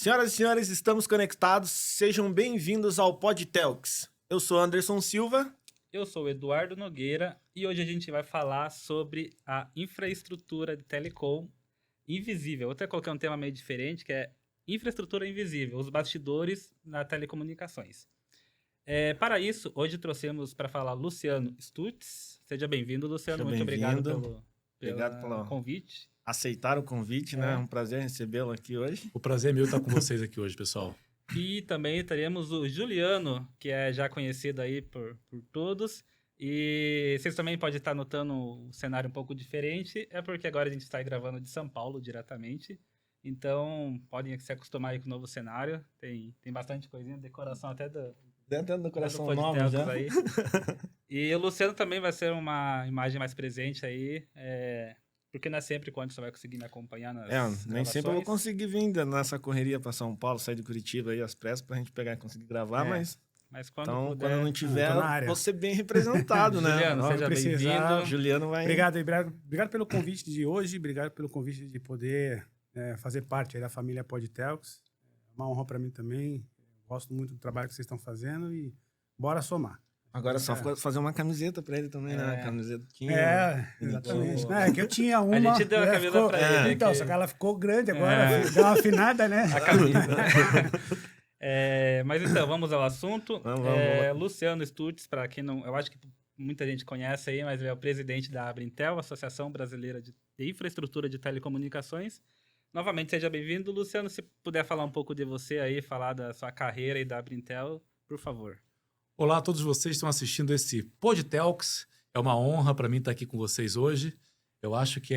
Senhoras e senhores, estamos conectados. Sejam bem-vindos ao PodTelks. Eu sou Anderson Silva. Eu sou o Eduardo Nogueira e hoje a gente vai falar sobre a infraestrutura de telecom invisível. Eu até coloquei um tema meio diferente, que é infraestrutura invisível, os bastidores na telecomunicações. Para isso, hoje trouxemos para falar Luciano Stutz. Seja bem-vindo, Luciano. Seja Muito obrigado Obrigado pelo convite. Aceitar o convite, né? É um prazer recebê-lo aqui hoje. O prazer é meu estar com vocês aqui hoje, pessoal. E também teremos o Juliano, que é já conhecido aí por todos. E vocês também podem estar notando um cenário um pouco diferente, é porque agora a gente está gravando de São Paulo diretamente. Então, podem se acostumar aí com o novo cenário. Tem bastante coisinha, decoração até Dentro do coração do nova já. aí. E o Luciano também vai ser uma imagem mais presente aí, porque não é sempre quando você vai conseguir me acompanhar nas nem sempre eu vou conseguir vir nessa correria para São Paulo, sair de Curitiba aí às pressas pra gente pegar e conseguir gravar, mas quando então, puder, quando não tiver, vou ser bem representado, né? Juliano, seja bem-vindo. Juliano vai... Obrigado pelo convite de hoje, obrigado pelo convite de poder fazer parte aí da família PodTelks. É uma honra para mim também. Gosto muito do trabalho que vocês estão fazendo e bora somar. Agora é só fazer uma camiseta pra ele também, né? Camiseta tinha. Exatamente. É que eu tinha uma. A gente deu a camisa pra ele. Então, só que ela ficou grande agora, deu uma afinada, né? A camisa. Mas então, vamos ao assunto. Vamos. Luciano Stutz, para quem não... Eu acho que muita gente conhece aí, mas ele é o presidente da Abrintel, Associação Brasileira de Infraestrutura de Telecomunicações. Novamente, seja bem-vindo. Luciano, se puder falar um pouco de você aí, falar da sua carreira e da Abrintel, por favor. Olá a todos vocês que estão assistindo esse PodTelks. É uma honra para mim estar aqui com vocês hoje. Eu acho que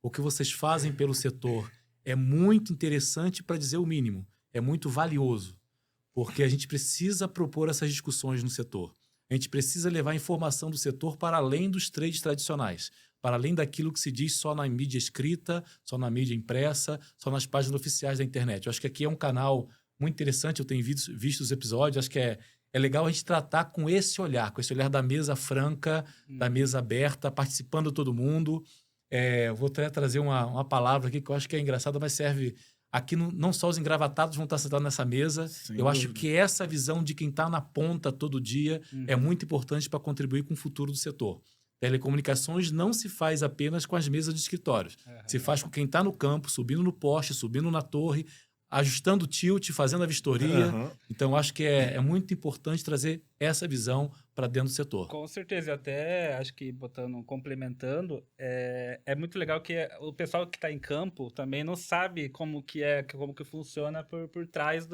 o que vocês fazem pelo setor é muito interessante, para dizer o mínimo. É muito valioso, porque a gente precisa propor essas discussões no setor. A gente precisa levar a informação do setor para além dos trades tradicionais, para além daquilo que se diz só na mídia escrita, só na mídia impressa, só nas páginas oficiais da internet. Eu acho que aqui é um canal muito interessante, eu tenho visto os episódios, acho que é legal a gente tratar com esse olhar da mesa franca, da mesa aberta, participando todo mundo. Eu vou até trazer uma palavra aqui que eu acho que é engraçada, mas serve... Aqui não só os engravatados vão estar sentados nessa mesa. Eu acho que essa visão de quem está na ponta todo dia é muito importante para contribuir com o futuro do setor. Telecomunicações não se faz apenas com as mesas de escritórios. Se faz com quem está no campo, subindo no poste, subindo na torre, ajustando o tilt, fazendo a vistoria. Então, acho que é muito importante trazer essa visão para dentro do setor. Com certeza. Até acho que complementando, é muito legal que o pessoal que está em campo também não sabe como que funciona por trás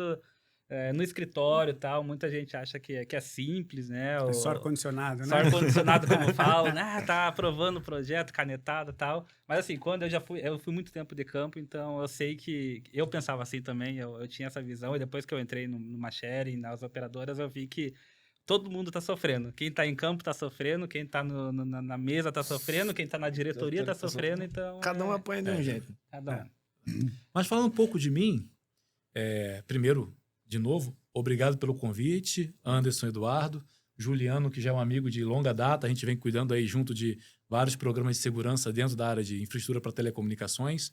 no escritório e tal. Muita gente acha que é simples, né? É só ar-condicionado, né? Só ar-condicionado, como falam, né? Tá aprovando o projeto, canetado e tal. Mas assim, quando eu fui muito tempo de campo, então eu sei que... Eu pensava assim também, eu tinha essa visão. E depois que eu entrei numa sharing, nas operadoras, eu vi que todo mundo tá sofrendo. Quem tá em campo tá sofrendo, quem tá na mesa tá sofrendo, quem tá na diretoria tá sofrendo, então... Cada um apanha de um jeito. Cada um. Mas falando um pouco de mim, primeiro... De novo, obrigado pelo convite, Anderson, Eduardo, Juliano, que já é um amigo de longa data, a gente vem cuidando aí junto de vários programas de segurança dentro da área de infraestrutura para telecomunicações.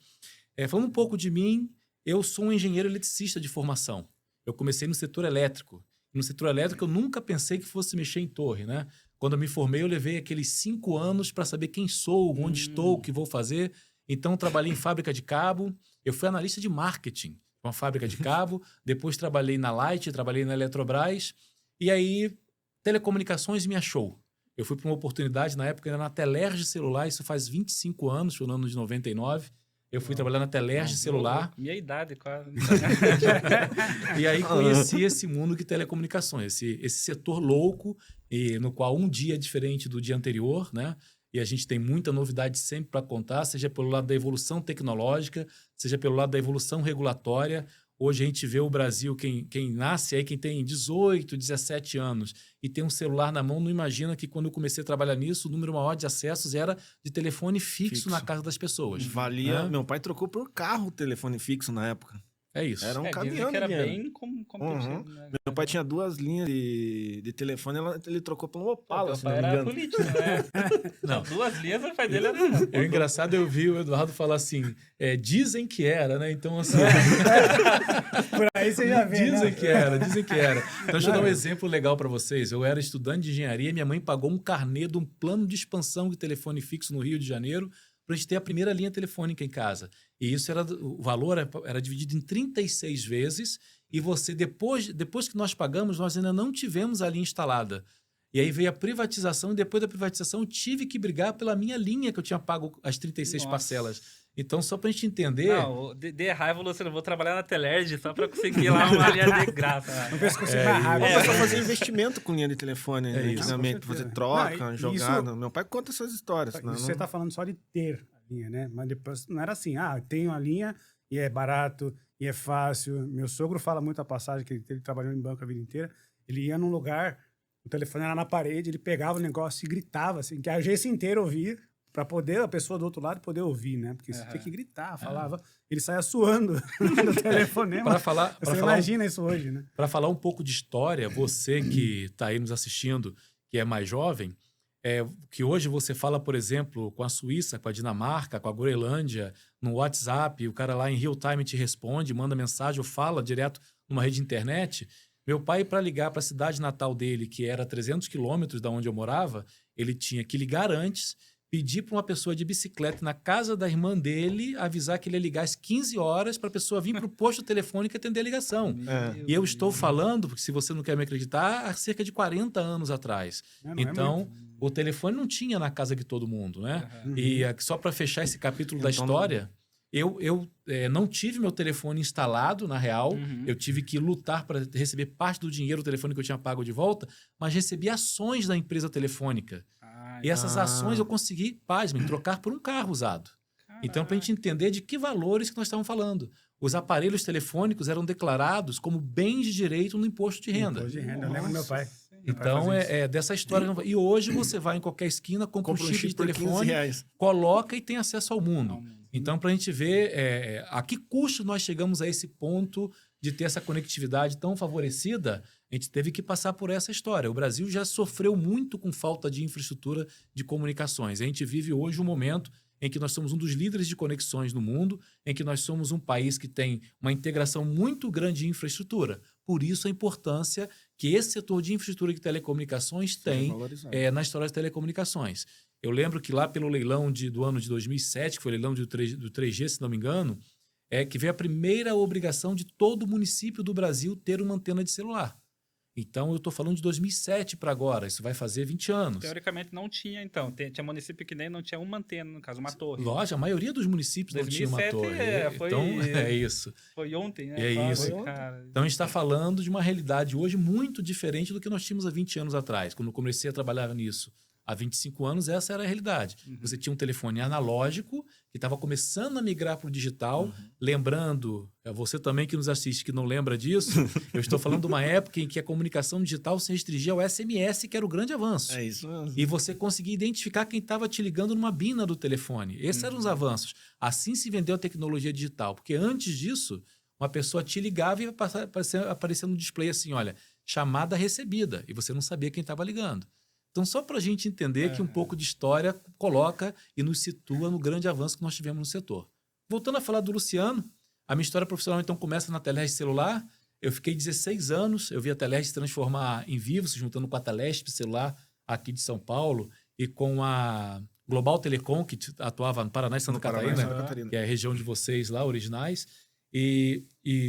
Falando um pouco de mim, eu sou um engenheiro eletricista de formação. Eu comecei no setor elétrico. No setor elétrico, eu nunca pensei que fosse mexer em torre, né? Quando eu me formei, eu levei aqueles 5 anos para saber quem sou, onde estou, o que vou fazer. Então, trabalhei em fábrica de cabo, eu fui analista de marketing, uma fábrica de cabo, depois trabalhei na Light, trabalhei na Eletrobras, e aí telecomunicações me achou. Eu fui para uma oportunidade, na época, ainda na Telerge Celular, isso faz 25 anos, foi no ano de 99, eu fui trabalhar na Telerge Celular. Minha idade, quase. E aí conheci esse mundo de telecomunicações, esse setor louco, no qual um dia é diferente do dia anterior, né? E a gente tem muita novidade sempre para contar, seja pelo lado da evolução tecnológica, seja pelo lado da evolução regulatória. Hoje a gente vê o Brasil, quem nasce aí, quem tem 18, 17 anos e tem um celular na mão, não imagina que quando eu comecei a trabalhar nisso, o número maior de acessos era de telefone fixo na casa das pessoas. Valia... Meu pai trocou por carro o telefone fixo na época. É isso. Era um Dizem caminhão que era de dinheiro. bem competido, né? Meu pai tinha 2 linhas de telefone, ele trocou por um Opala, Meu se não pai me era engano. político, né? Não. Tinha 2 linhas, o pai dele era... É engraçado, eu vi o Eduardo falar assim, dizem que era, né? Então, assim, Por aí você já vê, dizem né? que era, dizem que era. Então, deixa eu dar um exemplo legal para vocês. Eu era estudante de engenharia e minha mãe pagou um carnê de um plano de expansão de telefone fixo no Rio de Janeiro para a gente ter a primeira linha telefônica em casa. E isso o valor era dividido em 36 vezes e você, depois que nós pagamos, nós ainda não tivemos a linha instalada. E aí veio a privatização e depois da privatização eu tive que brigar pela minha linha que eu tinha pago as 36 Nossa. parcelas. Então, só para a gente entender... Não, de raiva, Luciano, eu vou trabalhar na Telerge só pra conseguir lá uma linha de graça. Não pensa que você vai raiva. O pessoal fazia investimento com linha de telefone É isso. antigamente, Com pra fazer certeza. troca, Não, e jogada. isso- Meu pai conta essas histórias. Senão Você está falando só de ter a linha, né? Mas depois não era assim, tenho a linha e é barato e é fácil. Meu sogro fala muito a passagem que ele trabalhou em banco a vida inteira. Ele ia num lugar, o telefone era na parede, ele pegava o negócio e gritava, assim, que a agência inteira ouvia, para poder a pessoa do outro lado poder ouvir, né? Porque você tinha que gritar, falava. Ele saia suando no telefonema. Para falar, Você imagina isso hoje, né? Para falar um pouco de história, você que está aí nos assistindo, que é mais jovem, que hoje você fala, por exemplo, com a Suíça, com a Dinamarca, com a Groenlândia, no WhatsApp, o cara lá em real time te responde, manda mensagem ou fala direto numa rede de internet. Meu pai, para ligar para a cidade natal dele, que era 300 quilômetros da onde eu morava, ele tinha que ligar antes, pedir para uma pessoa de bicicleta na casa da irmã dele, avisar que ele ia ligar às 15 horas para a pessoa vir para o posto telefônico e atender a ligação. É. E eu estou falando, porque se você não quer me acreditar, há cerca de 40 anos atrás. Não é Então, muito. o telefone não tinha na casa de todo mundo, né? Uhum. E só para fechar esse capítulo da Então, história, eu não tive meu telefone instalado, na real. Uhum. Eu tive que lutar para receber parte do dinheiro do telefone que eu tinha pago de volta, mas recebi ações da empresa telefônica. E essas ações eu consegui, pasmem, trocar por um carro usado. Então, para a gente entender de que valores que nós estamos falando. Os aparelhos telefônicos eram declarados como bens de direito no imposto de renda. Imposto de renda, eu lembro do meu pai. Então, fazia isso. é dessa história. E hoje você vai em qualquer esquina, compra um chip de por 15 telefone, reais. coloca e tem acesso ao mundo. Então, para a gente ver a que custo nós chegamos a esse ponto de ter essa conectividade tão favorecida, a gente teve que passar por essa história. O Brasil já sofreu muito com falta de infraestrutura de comunicações. A gente vive hoje um momento em que nós somos um dos líderes de conexões no mundo, em que nós somos um país que tem uma integração muito grande de infraestrutura. Por isso a importância que esse setor de infraestrutura de telecomunicações tem na história das telecomunicações. Eu lembro que lá pelo leilão do ano de 2007, que foi o leilão do 3G, se não me engano, que veio a primeira obrigação de todo município do Brasil ter uma antena de celular. Então, eu estou falando de 2007 para agora. Isso vai fazer 20 anos. Teoricamente não tinha, então. Tinha município que nem não tinha uma antena, no caso, uma torre. Lógico, a maioria dos municípios não tinha uma 2007 torre. foi- Então, é isso. Foi ontem, né? É Quase, isso. cara. Então, a gente está falando de uma realidade hoje muito diferente do que nós tínhamos há 20 anos atrás. Quando eu comecei a trabalhar nisso há 25 anos, essa era a realidade. Você tinha um telefone analógico que estava começando a migrar para o digital. Lembrando, você também que nos assiste que não lembra disso, eu estou falando de uma época em que a comunicação digital se restringia ao SMS, que era o grande avanço. É isso mesmo. E você conseguia identificar quem estava te ligando numa bina do telefone. Esses eram os avanços. Assim se vendeu a tecnologia digital. Porque antes disso, uma pessoa te ligava e ia aparecer no display assim, olha, chamada recebida. E você não sabia quem estava ligando. Então, só para a gente entender que um pouco de história coloca e nos situa no grande avanço que nós tivemos no setor. Voltando a falar do Luciano, a minha história profissional então começa na Telerge celular. Eu fiquei 16 anos, eu vi a Telerge se transformar em Vivo, se juntando com a Telesp celular aqui de São Paulo e com a Global Telecom, que atuava no Paraná e Santa Catarina, que é a região de vocês lá, originais. E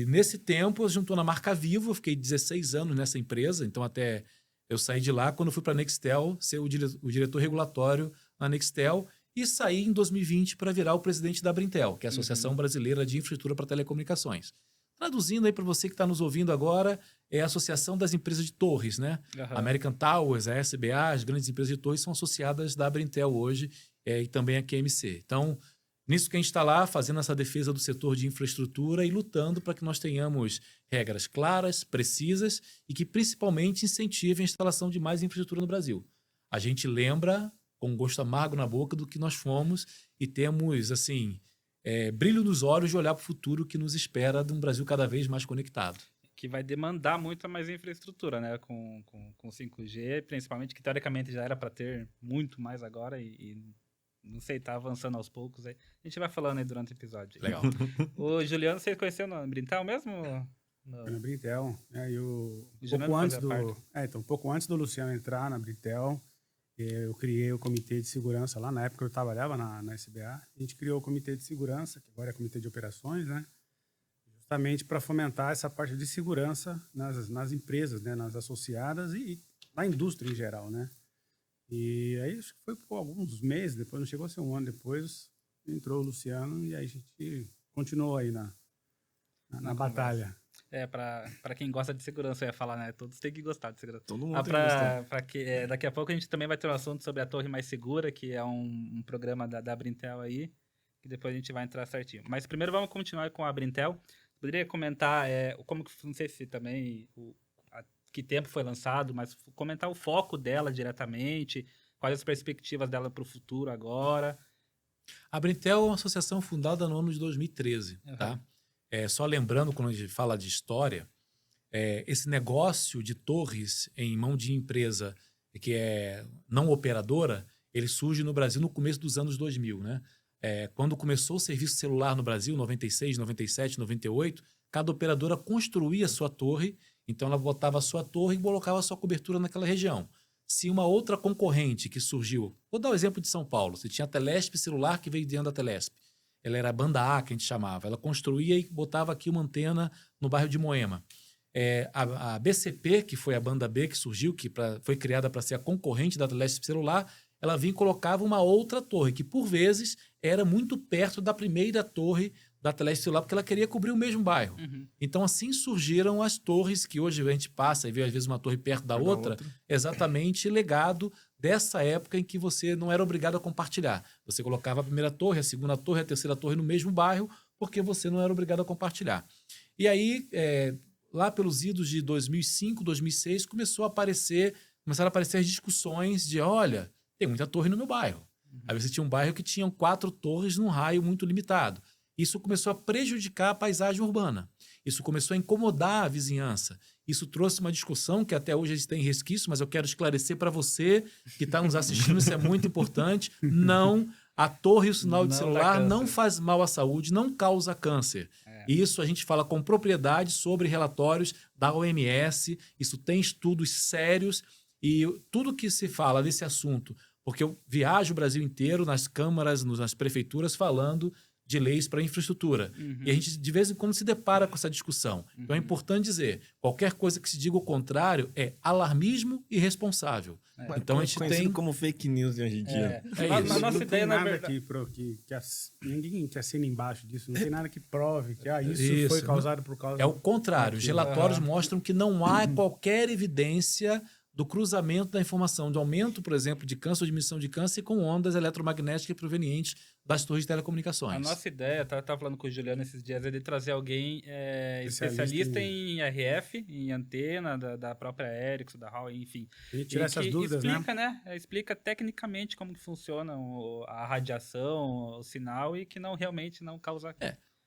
nesse tempo, juntou na marca Vivo, eu fiquei 16 anos nessa empresa, então até eu saí de lá quando fui para a Nextel, ser o diretor regulatório na Nextel, e saí em 2020 para virar o presidente da Brintel, que é a Associação Brasileira de Infraestrutura para Telecomunicações. Traduzindo aí para você que está nos ouvindo agora, é a Associação das Empresas de Torres, né? American Towers, a SBA, as grandes empresas de torres são associadas da Brintel hoje e também a QMC. Então, nisso que a gente está lá, fazendo essa defesa do setor de infraestrutura e lutando para que nós tenhamos regras claras, precisas e que principalmente incentivem a instalação de mais infraestrutura no Brasil. A gente lembra, com um gosto amargo na boca, do que nós fomos e temos, assim, brilho nos olhos de olhar para o futuro que nos espera de um Brasil cada vez mais conectado. Que vai demandar muito mais infraestrutura, né? Com 5G, principalmente, que teoricamente já era para ter muito mais agora e não sei, tá avançando aos poucos aí. A gente vai falando aí durante o episódio. Legal. O Juliano, você conheceu no Brintal mesmo? Na Brintel. Um pouco antes do Luciano entrar na Brintel, eu criei o comitê de segurança lá. Na época eu trabalhava na SBA. A gente criou o comitê de segurança, que agora é comitê de operações, né? Justamente para fomentar essa parte de segurança nas empresas, né? Nas associadas e na indústria em geral, né? E aí acho que foi por alguns meses depois, não chegou a ser um ano depois, entrou o Luciano e aí a gente continuou aí na batalha. Para quem gosta de segurança, eu ia falar, né? Todos têm que gostar de segurança. Todo mundo tem que gostar. Daqui a pouco a gente também vai ter um assunto sobre a Torre Mais Segura, que é um programa da Brintel aí, que depois a gente vai entrar certinho. Mas primeiro vamos continuar com a Brintel. Poderia comentar, não sei se também, que tempo foi lançado, mas comentar o foco dela diretamente, quais as perspectivas dela para o futuro agora. A Brintel é uma associação fundada no ano de 2013, tá? Só lembrando, quando a gente fala de história, esse negócio de torres em mão de empresa que é não operadora, ele surge no Brasil no começo dos anos 2000, né? Quando começou o serviço celular no Brasil, 96, 97, 98, cada operadora construía sua torre, então ela botava a sua torre e colocava a sua cobertura naquela região. Se uma outra concorrente que surgiu, vou dar o exemplo de São Paulo, você tinha a Telesp celular que veio dentro da Telesp, ela era a banda A, que a gente chamava, ela construía e botava aqui uma antena no bairro de Moema. A BCP, que foi a banda B que surgiu, foi criada para ser a concorrente da Telesp celular, ela vinha e colocava uma outra torre, que por vezes era muito perto da primeira torre da Telesp celular, porque ela queria cobrir o mesmo bairro. Uhum. Então assim surgiram as torres, que hoje a gente passa e vê às vezes uma torre perto da outra, exatamente legado dessa época em que você não era obrigado a compartilhar. Você colocava a primeira torre, a segunda torre, a terceira torre no mesmo bairro, porque você não era obrigado a compartilhar. E aí, lá pelos idos de 2005, 2006, começaram a aparecer as discussões de, olha, tem muita torre no meu bairro. Aí você tinha um bairro que tinha 4 torres num raio muito limitado. Isso começou a prejudicar a paisagem urbana. Isso começou a incomodar a vizinhança. Isso trouxe uma discussão que até hoje a gente tem resquício, mas eu quero esclarecer para você que está nos assistindo, isso é muito importante. Não, a torre e o sinal de celular não faz mal à saúde, não causa câncer. Isso a gente fala com propriedade sobre relatórios da OMS, isso tem estudos sérios e tudo que se fala desse assunto, porque eu viajo o Brasil inteiro nas câmaras, nas prefeituras falando de leis para infraestrutura. Uhum. E a gente, de vez em quando, se depara com essa discussão. Uhum. Então, é importante dizer, qualquer coisa que se diga o contrário é alarmismo irresponsável. Então, a gente conhecido tem... como fake news de hoje em dia. isso. A nossa ideia, na nada verdade... ninguém que assina embaixo disso, não tem nada que prove que isso Isso. foi causado por causa... É o contrário. Os relatórios mostram que não há qualquer evidência do cruzamento da informação, de aumento, por exemplo, de câncer ou diminuição de câncer com ondas eletromagnéticas provenientes das torres de telecomunicações. A nossa ideia, eu tava falando com o Juliano esses dias, é de trazer alguém especialista em RF, em antena, da própria Ericsson, da Huawei, enfim. E tirar essas dúvidas, explica, explica tecnicamente como que funciona a radiação, o sinal e que realmente não causa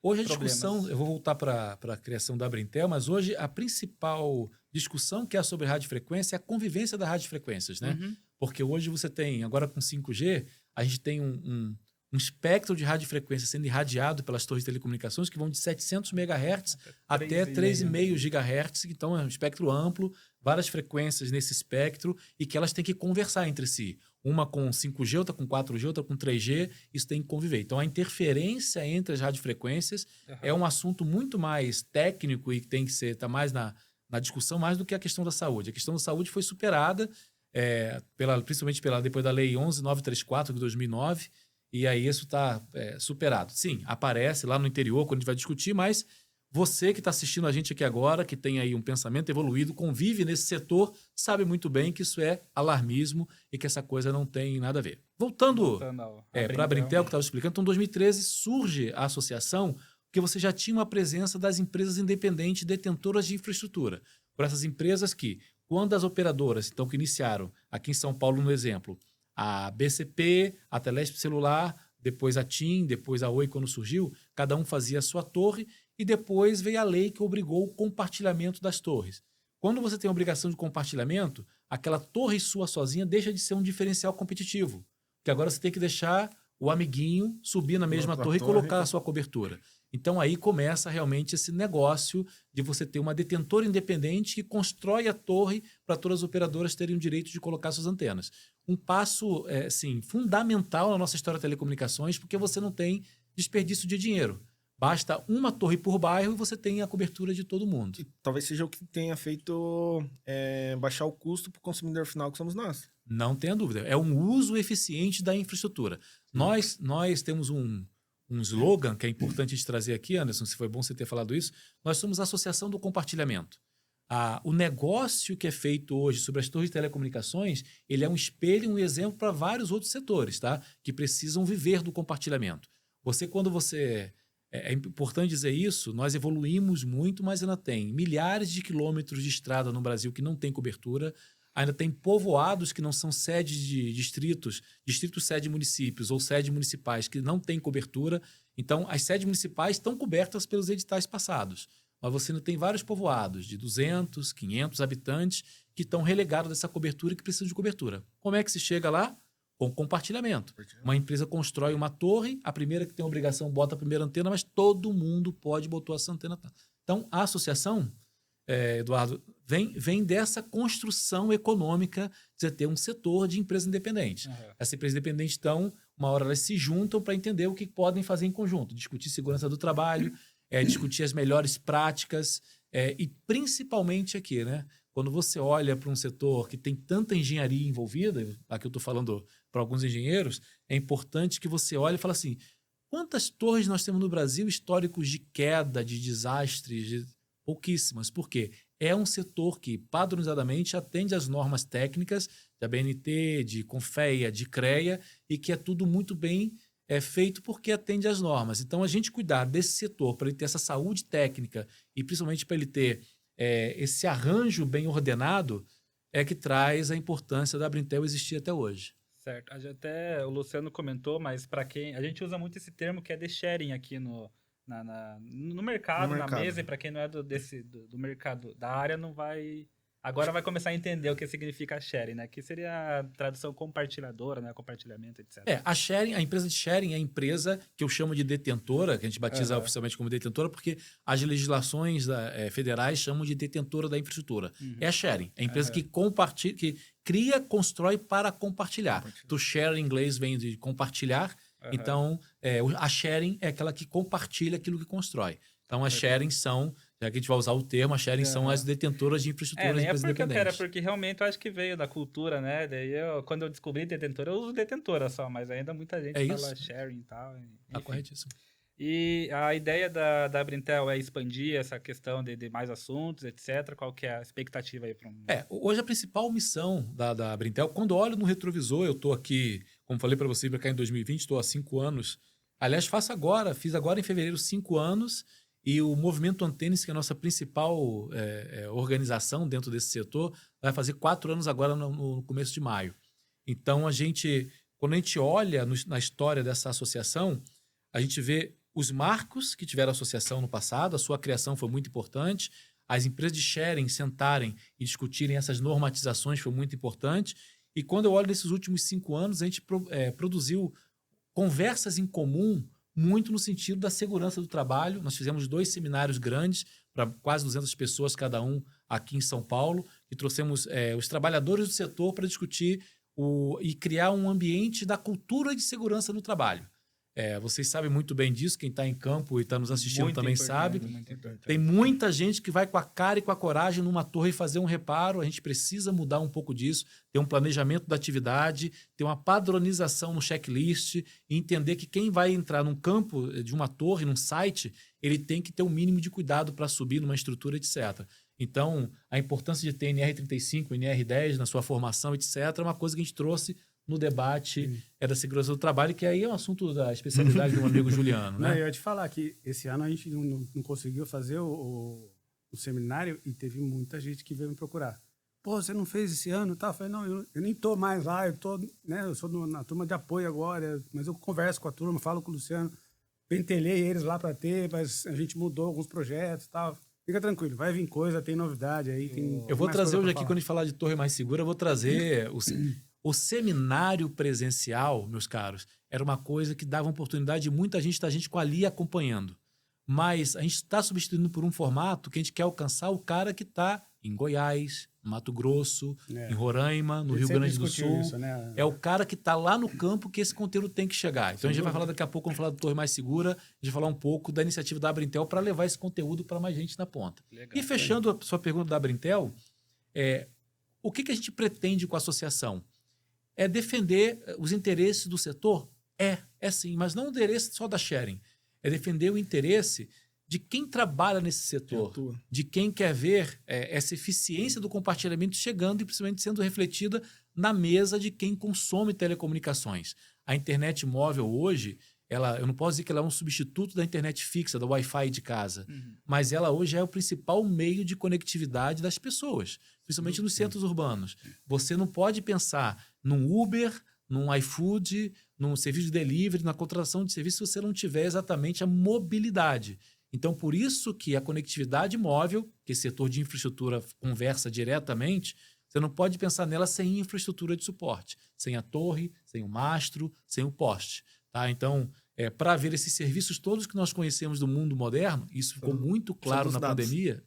Hoje a problemas. discussão, eu vou voltar para a criação da Brintel, mas hoje a principal discussão que é sobre radiofrequência é a convivência das radiofrequências, né? Uhum. Porque hoje você tem, agora com 5G, a gente tem um espectro de radiofrequência sendo irradiado pelas torres de telecomunicações que vão de 700 MHz até 3,5 GHz, então é um espectro amplo, várias frequências nesse espectro e que elas têm que conversar entre si. Uma com 5G, outra com 4G, outra com 3G, isso tem que conviver. Então, a interferência entre as radiofrequências é um assunto muito mais técnico e que tem que está mais na discussão, mais do que a questão da saúde. A questão da saúde foi superada, principalmente depois da Lei 11.934 de 2009, e aí isso está superado. Sim, aparece lá no interior quando a gente vai discutir, mas você que está assistindo a gente aqui agora, que tem aí um pensamento evoluído, convive nesse setor, sabe muito bem que isso é alarmismo e que essa coisa não tem nada a ver. Voltando para a Brintel, que eu estava explicando, então em 2013 surge a associação porque você já tinha uma presença das empresas independentes detentoras de infraestrutura. Por essas empresas que, quando as operadoras, então que iniciaram, aqui em São Paulo no exemplo, a BCP, a Telesp Celular, depois a TIM, depois a Oi, quando surgiu, cada um fazia a sua torre, e depois veio a lei que obrigou o compartilhamento das torres. Quando você tem a obrigação de compartilhamento, aquela torre sua sozinha deixa de ser um diferencial competitivo, porque agora você tem que deixar o amiguinho subir na mesma torre e colocar a sua cobertura. Então aí começa realmente esse negócio de você ter uma detentora independente que constrói a torre para todas as operadoras terem o direito de colocar suas antenas. Um passo fundamental na nossa história de telecomunicações, porque você não tem desperdício de dinheiro. Basta uma torre por bairro e você tem a cobertura de todo mundo. E talvez seja o que tenha feito baixar o custo para o consumidor final, que somos nós. Não tenha dúvida. É um uso eficiente da infraestrutura. Nós temos um slogan que é importante de trazer aqui, Anderson, se foi bom você ter falado isso. Nós somos a Associação do Compartilhamento. O negócio que é feito hoje sobre as torres de telecomunicações, ele é um espelho, um exemplo para vários outros setores, tá? Que precisam viver do compartilhamento. É importante dizer isso, nós evoluímos muito, mas ainda tem milhares de quilômetros de estrada no Brasil que não tem cobertura, ainda tem povoados que não são sedes de distritos sede de municípios ou sedes municipais que não têm cobertura. Então, as sedes municipais estão cobertas pelos editais passados. Mas você ainda tem vários povoados de 200, 500 habitantes que estão relegados dessa cobertura e que precisam de cobertura. Como é que se chega lá? Com compartilhamento. Uma empresa constrói uma torre, a primeira que tem a obrigação bota a primeira antena, mas todo mundo pode botar essa antena. Então, a associação, Eduardo, vem dessa construção econômica de você ter um setor de empresa independente. Essa empresa independente, então, uma hora elas se juntam para entender o que podem fazer em conjunto, discutir segurança do trabalho, discutir as melhores práticas e principalmente aqui, né? Quando você olha para um setor que tem tanta engenharia envolvida, aqui eu estou falando para alguns engenheiros, é importante que você olhe e fale assim, quantas torres nós temos no Brasil históricos de queda, de desastres? Pouquíssimas. Por quê? É um setor que padronizadamente atende às normas técnicas da ABNT, de CONFEA, de CREA, e que é tudo muito bem feito porque atende às normas. Então, a gente cuidar desse setor para ele ter essa saúde técnica e principalmente para ele ter esse arranjo bem ordenado é que traz a importância da Abrintel existir até hoje. Certo. Até o Luciano comentou, mas para quem... A gente usa muito esse termo que é de sharing aqui no mercado, na mesa, e para quem não é do mercado, da área, não vai... Agora vai começar a entender o que significa sharing, né? Que seria a tradução compartilhadora, né? Compartilhamento, etc. A empresa de sharing é a empresa que eu chamo de detentora, que a gente batiza oficialmente como detentora, porque as legislações federais chamam de detentora da infraestrutura. É a sharing. É a empresa que compartilha, que cria, constrói para compartilhar. To share em inglês vem de compartilhar. Então, a sharing é aquela que compartilha aquilo que constrói. Então, as sharing são... Já que a gente vai usar o termo, a sharing são as detentoras de infraestrutura de empresas independentes. Porque realmente eu acho que veio da cultura, né? Daí quando eu descobri detentora, eu uso detentora só, mas ainda muita gente fala sharing e tal. Tá corretíssimo. E a ideia da Abrintel é expandir essa questão de mais assuntos, etc. Qual que é a expectativa aí para hoje a principal missão da Abrintel, quando eu olho no retrovisor, eu estou aqui, como falei para você, para cá em 2020, estou há 5 anos. Aliás, fiz agora em fevereiro 5 anos. E o Movimento Antenes, que é a nossa principal organização dentro desse setor, vai fazer 4 anos agora no começo de maio. Então, quando a gente olha na história dessa associação, a gente vê os marcos que tiveram a associação no passado, a sua criação foi muito importante, as empresas de sharing sentarem e discutirem essas normatizações foi muito importante. E quando eu olho nesses últimos 5 anos, a gente produziu conversas em comum muito no sentido da segurança do trabalho. Nós fizemos 2 seminários grandes para quase 200 pessoas cada um aqui em São Paulo e trouxemos os trabalhadores do setor para discutir e criar um ambiente da cultura de segurança no trabalho. Vocês sabem muito bem disso, quem está em campo e está nos assistindo muito também sabe. Tem muita gente que vai com a cara e com a coragem numa torre fazer um reparo. A gente precisa mudar um pouco disso, ter um planejamento da atividade, ter uma padronização no checklist e entender que quem vai entrar num campo de uma torre, num site, ele tem que ter um mínimo de cuidado para subir numa estrutura, etc. Então, a importância de ter NR35, NR10 na sua formação, etc., é uma coisa que a gente trouxe no debate da segurança do trabalho, que aí é um assunto da especialidade do meu amigo Juliano, né? Não, eu ia te falar que esse ano a gente não conseguiu fazer o seminário e teve muita gente que veio me procurar. pô, você não fez esse ano, tá? Eu falei, não, eu nem tô mais lá, eu sou na turma de apoio agora, mas eu converso com a turma, falo com o Luciano, pentelhei eles lá para ter, mas a gente mudou alguns projetos e tal. Fica tranquilo, vai vir coisa, tem novidade aí. Eu vou trazer hoje aqui, quando a gente falar de Torre Mais Segura, eu vou trazer o seminário presencial, meus caros, era uma coisa que dava oportunidade de muita gente estar com ali acompanhando. Mas a gente está substituindo por um formato que a gente quer alcançar o cara que está em Goiás, Mato Grosso, em Roraima, no Rio Grande do Sul. Isso, né? É o cara que está lá no campo que esse conteúdo tem que chegar. Então a gente vai falar daqui a pouco, vamos falar do Torre Mais Segura, a gente vai falar um pouco da iniciativa da Abrintel para levar esse conteúdo para mais gente na ponta. Legal. E fechando a sua pergunta da Abrintel, o que a gente pretende com a associação? É defender os interesses do setor? É sim, mas não o interesse só da sharing. É defender o interesse de quem trabalha nesse setor, de quem quer ver essa eficiência do compartilhamento chegando e principalmente sendo refletida na mesa de quem consome telecomunicações. A internet móvel hoje, eu não posso dizer que ela é um substituto da internet fixa, da Wi-Fi de casa, mas ela hoje é o principal meio de conectividade das pessoas, principalmente nos centros urbanos. Você não pode pensar num Uber, num iFood, num serviço de delivery, na contratação de serviço, se você não tiver exatamente a mobilidade. Então, por isso que a conectividade móvel, que esse setor de infraestrutura conversa diretamente, você não pode pensar nela sem infraestrutura de suporte, sem a torre, sem o mastro, sem o poste. Tá? Então, para ver esses serviços todos que nós conhecemos do mundo moderno, isso ficou muito claro na pandemia,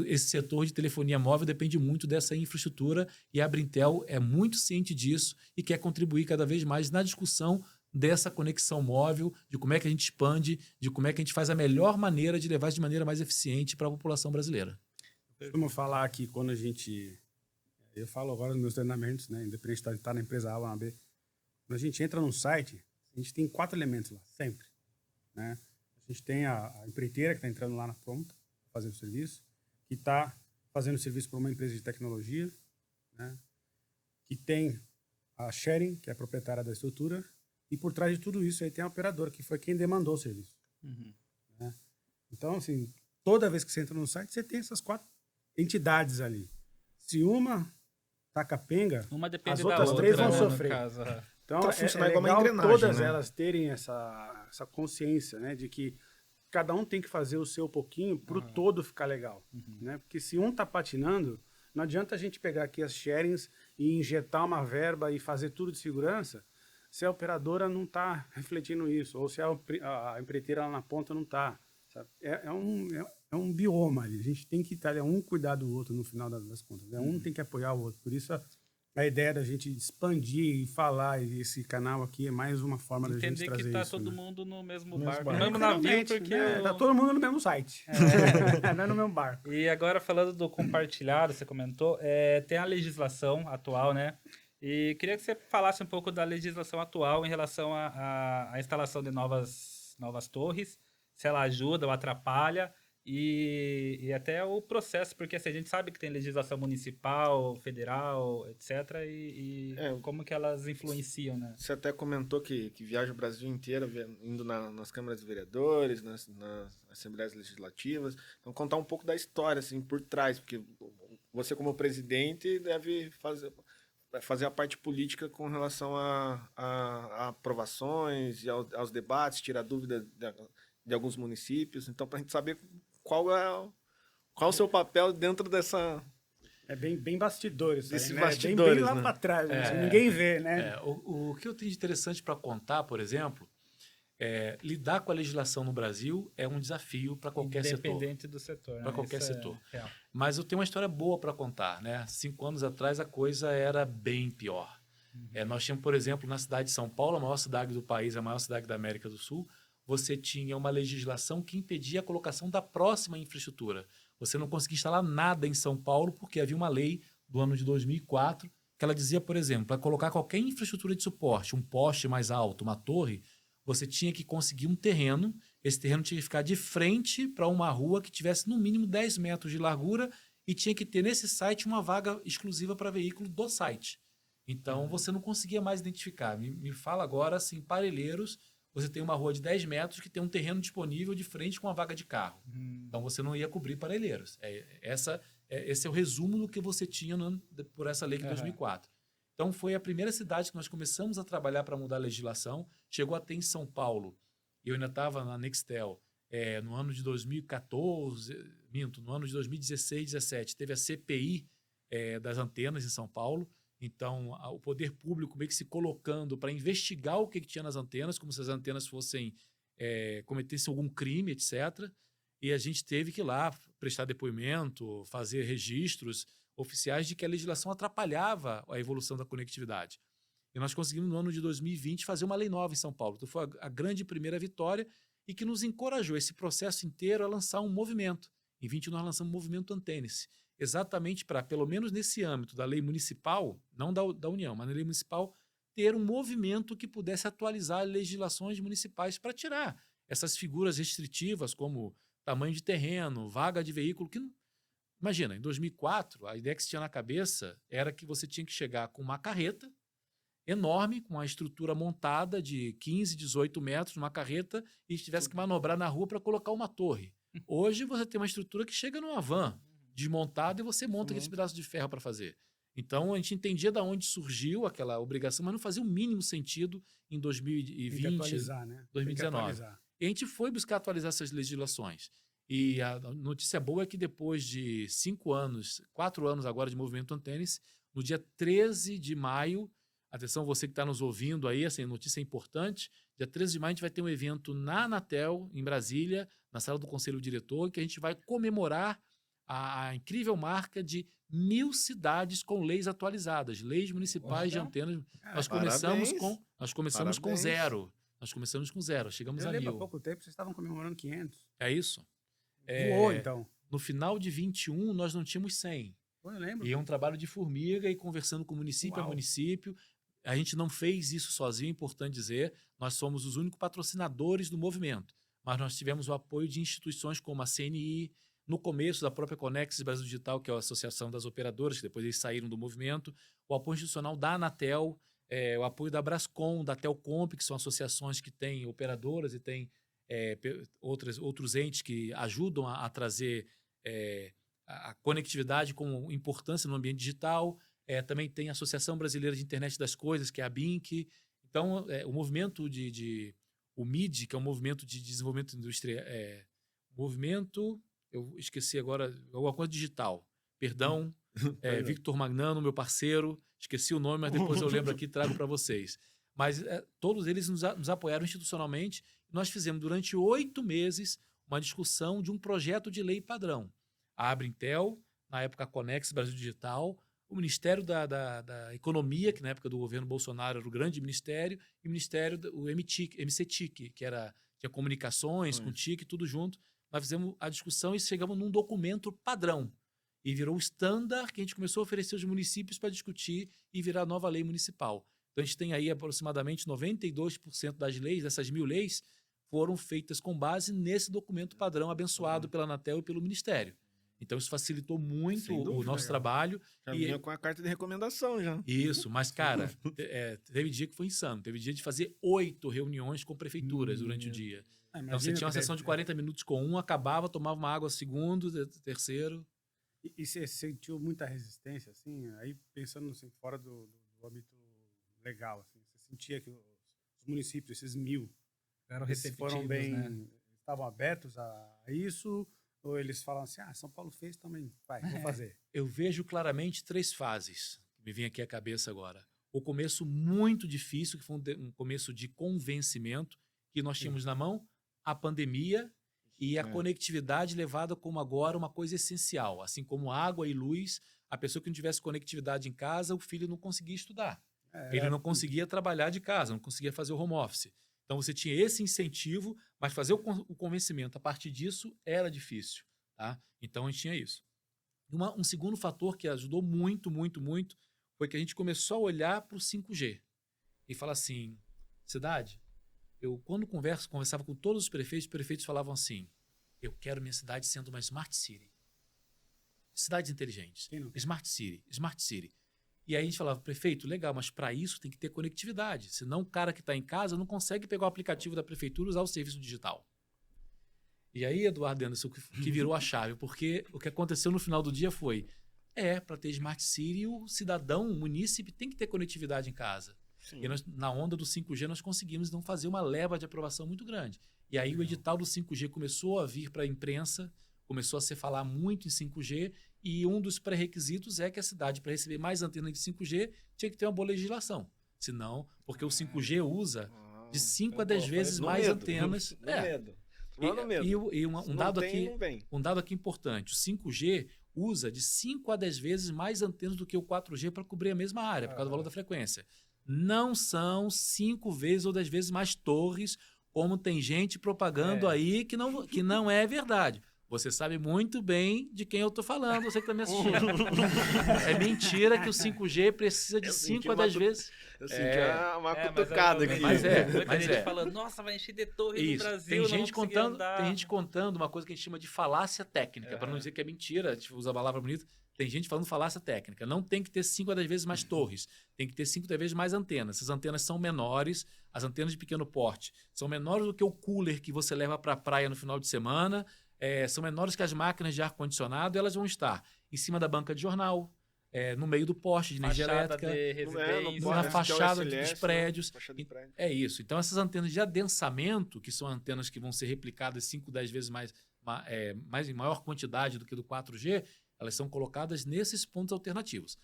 esse setor de telefonia móvel depende muito dessa infraestrutura e a Abrintel é muito ciente disso e quer contribuir cada vez mais na discussão dessa conexão móvel, de como é que a gente expande, de como é que a gente faz a melhor maneira de levar isso de maneira mais eficiente para a população brasileira. Eu costumo falar aqui, quando eu falo agora nos meus treinamentos, né, independente de estar na empresa A ou na B, quando a gente entra num site, a gente tem 4 elementos lá, sempre. Né? A gente tem a empreiteira que está entrando lá na ponta, fazendo o serviço, que está fazendo o serviço para uma empresa de tecnologia, né? Que tem a sharing, que é a proprietária da estrutura, e por trás de tudo isso aí tem a operadora, que foi quem demandou o serviço. Né? Então, assim, toda vez que você entra no site, você tem essas 4 entidades ali. Se uma tá capenga, Uma depende as da outras outra, 3 vão né, sofrer. no caso. Então, Pra é funcionar igual uma legal engrenagem, todas né? elas terem essa consciência, né, de que cada um tem que fazer o seu pouquinho para o todo ficar legal. Né? Porque se um tá patinando, não adianta a gente pegar aqui as sharings e injetar uma verba e fazer tudo de segurança se a operadora não está refletindo isso, ou se a empreiteira lá na ponta não está. É um bioma ali. A gente tem que estar um cuidar do outro no final das contas. Né? Um tem que apoiar o outro. Por isso a ideia da gente expandir e falar, e esse canal aqui é mais uma forma da gente trazer isso. Entender que tá isso, todo né? mundo no mesmo No barco, barco. no mesmo navio, porque... Tá todo mundo no mesmo site. Não é no mesmo barco. E agora, falando do compartilhado, você comentou, tem a legislação atual, né? E queria que você falasse um pouco da legislação atual em relação à instalação de novas torres, se ela ajuda ou atrapalha, e até o processo, porque assim, a gente sabe que tem legislação municipal, federal, etc., e como que elas influenciam, né? Você até comentou que viaja o Brasil inteiro, indo nas câmaras de vereadores, nas assembleias legislativas. Então, contar um pouco da história, assim, por trás, porque você, como presidente, deve fazer a parte política com relação a aprovações e aos debates, tirar dúvida de alguns municípios. Então, para a gente saber qual é o seu papel dentro dessa... É bem bastidores. Desses né? bastidores, bem lá né? para trás, né? Ninguém vê, né? O que eu tenho de interessante para contar, por exemplo, lidar com a legislação no Brasil é um desafio para qualquer setor. Independente do setor. Para né? qualquer Isso setor. É real. Mas eu tenho uma história boa para contar, né? 5 anos atrás a coisa era bem pior. Nós tínhamos, por exemplo, na cidade de São Paulo, a maior cidade do país, a maior cidade da América do Sul, você tinha uma legislação que impedia a colocação da próxima infraestrutura. Você não conseguia instalar nada em São Paulo porque havia uma lei do ano de 2004 que ela dizia, por exemplo, para colocar qualquer infraestrutura de suporte, um poste mais alto, uma torre, você tinha que conseguir um terreno, esse terreno tinha que ficar de frente para uma rua que tivesse no mínimo 10 metros de largura e tinha que ter nesse site uma vaga exclusiva para veículo do site. Então, você não conseguia mais identificar. Me fala agora, assim, Parelheiros, você tem uma rua de 10 metros que tem um terreno disponível de frente com uma vaga de carro. Então, você não ia cobrir Parelheiros. Essa esse é o resumo do que você tinha por essa lei de 2004. Então, foi a primeira cidade que nós começamos a trabalhar para mudar a legislação. Chegou a ter em São Paulo, eu ainda estava na Nextel, no ano de 2014, no ano de 2016, 2017, teve a CPI das antenas em São Paulo. Então, o poder público meio que se colocando para investigar o que tinha nas antenas, como se as antenas cometessem algum crime, etc. E a gente teve que ir lá prestar depoimento, fazer registros oficiais de que a legislação atrapalhava a evolução da conectividade. E nós conseguimos, no ano de 2020, fazer uma lei nova em São Paulo. Então, foi a grande primeira vitória e que nos encorajou esse processo inteiro a lançar um movimento. Em 20 nós lançamos o movimento Antene-se, exatamente para, pelo menos nesse âmbito da lei municipal, não da União, mas na lei municipal, ter um movimento que pudesse atualizar legislações municipais para tirar essas figuras restritivas como tamanho de terreno, vaga de veículo, que não... Imagina, em 2004, a ideia que se tinha na cabeça era que você tinha que chegar com uma carreta enorme, com uma estrutura montada de 15, 18 metros, uma carreta, e tivesse que manobrar na rua para colocar uma torre. Hoje você tem uma estrutura que chega numa van, desmontada, e você monta aquele pedaço de ferro para fazer. Então, a gente entendia de onde surgiu aquela obrigação, mas não fazia o mínimo sentido em 2020, Tem que atualizar, né? 2019. E a gente foi buscar atualizar essas legislações. E a notícia boa é que depois de 4 anos agora de movimento Antene-se, no dia 13 de maio, atenção você que está nos ouvindo aí, essa notícia é importante, dia 13 de maio a gente vai ter um evento na Anatel, em Brasília, na sala do Conselho Diretor, que a gente vai comemorar a incrível marca de 1.000 cidades com leis atualizadas, leis municipais de antenas. Nós começamos com zero. Nós começamos com zero, chegamos a 1.000. Há pouco tempo vocês estavam comemorando 500. É isso. Voou, então. No final de 21, nós não tínhamos 100. Pô, eu lembro. E é um trabalho de formiga e conversando com município a município. A gente não fez isso sozinho, é importante dizer. Nós somos os únicos patrocinadores do movimento. Mas nós tivemos o apoio de instituições como a CNI, no começo da própria Conexis Brasil Digital, que é a associação das operadoras, que depois eles saíram do movimento, o apoio institucional da Anatel, o apoio da Brascom, da Telcomp, que são associações que têm operadoras e têm outros entes que ajudam a trazer a conectividade com importância no ambiente digital. Também tem a Associação Brasileira de Internet das Coisas, que é a BINC. Então, o movimento o MID, que é um movimento de desenvolvimento industrial, eu esqueci agora, alguma coisa digital. Perdão, Victor Magnano, meu parceiro, esqueci o nome, mas depois eu lembro aqui e trago para vocês. Mas todos eles nos apoiaram institucionalmente. Nós fizemos durante 8 meses uma discussão de um projeto de lei padrão. A Abrintel, na época a Conexis Brasil Digital, o Ministério da Economia, que na época do governo Bolsonaro era o grande ministério, e o Ministério, o MCTIC, que tinha comunicações com TIC, tudo junto. Nós fizemos a discussão e chegamos num documento padrão. E virou o standard que a gente começou a oferecer aos municípios para discutir e virar a nova lei municipal. Então, a gente tem aí aproximadamente 92% das leis, dessas 1.000 leis, foram feitas com base nesse documento padrão abençoado pela Anatel e pelo Ministério. Então, isso facilitou muito o nosso trabalho. Já vinha com a carta de recomendação, já. Isso, mas, cara, teve dia que foi insano. Teve dia de fazer 8 reuniões com prefeituras durante o dia. Então, você tinha uma sessão de 40 minutos com um, acabava, tomava uma água segundo, terceiro. E você sentiu muita resistência, assim? Aí, pensando assim, fora do âmbito legal, assim, você sentia que os municípios, esses 1.000, foram bem, né? Estavam abertos a isso? Ou eles falam assim, São Paulo fez também, vou fazer? Eu vejo claramente 3 fases que me vem aqui à cabeça agora. O começo muito difícil, que foi um começo de convencimento, que nós tínhamos na mão a pandemia e a conectividade levada como agora uma coisa essencial. Assim como água e luz, a pessoa que não tivesse conectividade em casa, o filho não conseguia estudar. Ele não conseguia trabalhar de casa, não conseguia fazer o home office. Então, você tinha esse incentivo, mas fazer o convencimento a partir disso era difícil. Tá? Então, a gente tinha isso. Um segundo fator que ajudou muito, muito, muito, foi que a gente começou a olhar para o 5G. E falar assim, cidade, eu quando conversava com todos os prefeitos falavam assim, eu quero minha cidade sendo uma Smart City. Cidades inteligentes. Smart City, Smart City. E aí a gente falava, prefeito, legal, mas para isso tem que ter conectividade. Senão o cara que está em casa não consegue pegar o aplicativo da prefeitura e usar o serviço digital. E aí, Eduardo Anderson, que virou a chave, porque o que aconteceu no final do dia foi, para ter Smart City, o cidadão, o munícipe, tem que ter conectividade em casa. Sim. E nós, na onda do 5G, nós conseguimos então fazer uma leva de aprovação muito grande. E aí o edital do 5G começou a vir para a imprensa, começou a se falar muito em 5G, e um dos pré-requisitos é que a cidade, para receber mais antenas de 5G, tinha que ter uma boa legislação. Senão, porque o 5G usa de 5 a 10 vezes mais antenas. No medo. Medo. E um dado aqui, não vem. um dado aqui importante, o 5G usa de 5 a 10 vezes mais antenas do que o 4G para cobrir a mesma área, por causa do valor da frequência. Não são 5 vezes ou 10 vezes mais torres, como tem gente propagando aí que não é verdade. Você sabe muito bem de quem eu estou falando, você que está me assistindo. É mentira que o 5G precisa de 5 a 10 vezes. Eu senti uma cutucada aqui. Mas Muita gente falando, nossa, vai encher de torre no Brasil, tem gente contando uma coisa que a gente chama de falácia técnica, para não dizer que é mentira, a gente usa a palavra bonita. Tem gente falando falácia técnica. Não tem que ter 5 a 10 vezes mais torres. Tem que ter 5 a 10 vezes mais antenas. Essas antenas são menores, as antenas de pequeno porte são menores do que o cooler que você leva para a praia no final de semana, são menores que as máquinas de ar-condicionado, elas vão estar em cima da banca de jornal, no meio do poste de energia elétrica, na fachada dos prédios. É isso. Então, essas antenas de adensamento, que são antenas que vão ser replicadas 5, 10 vezes mais em maior quantidade do que do 4G, elas são colocadas nesses pontos alternativos.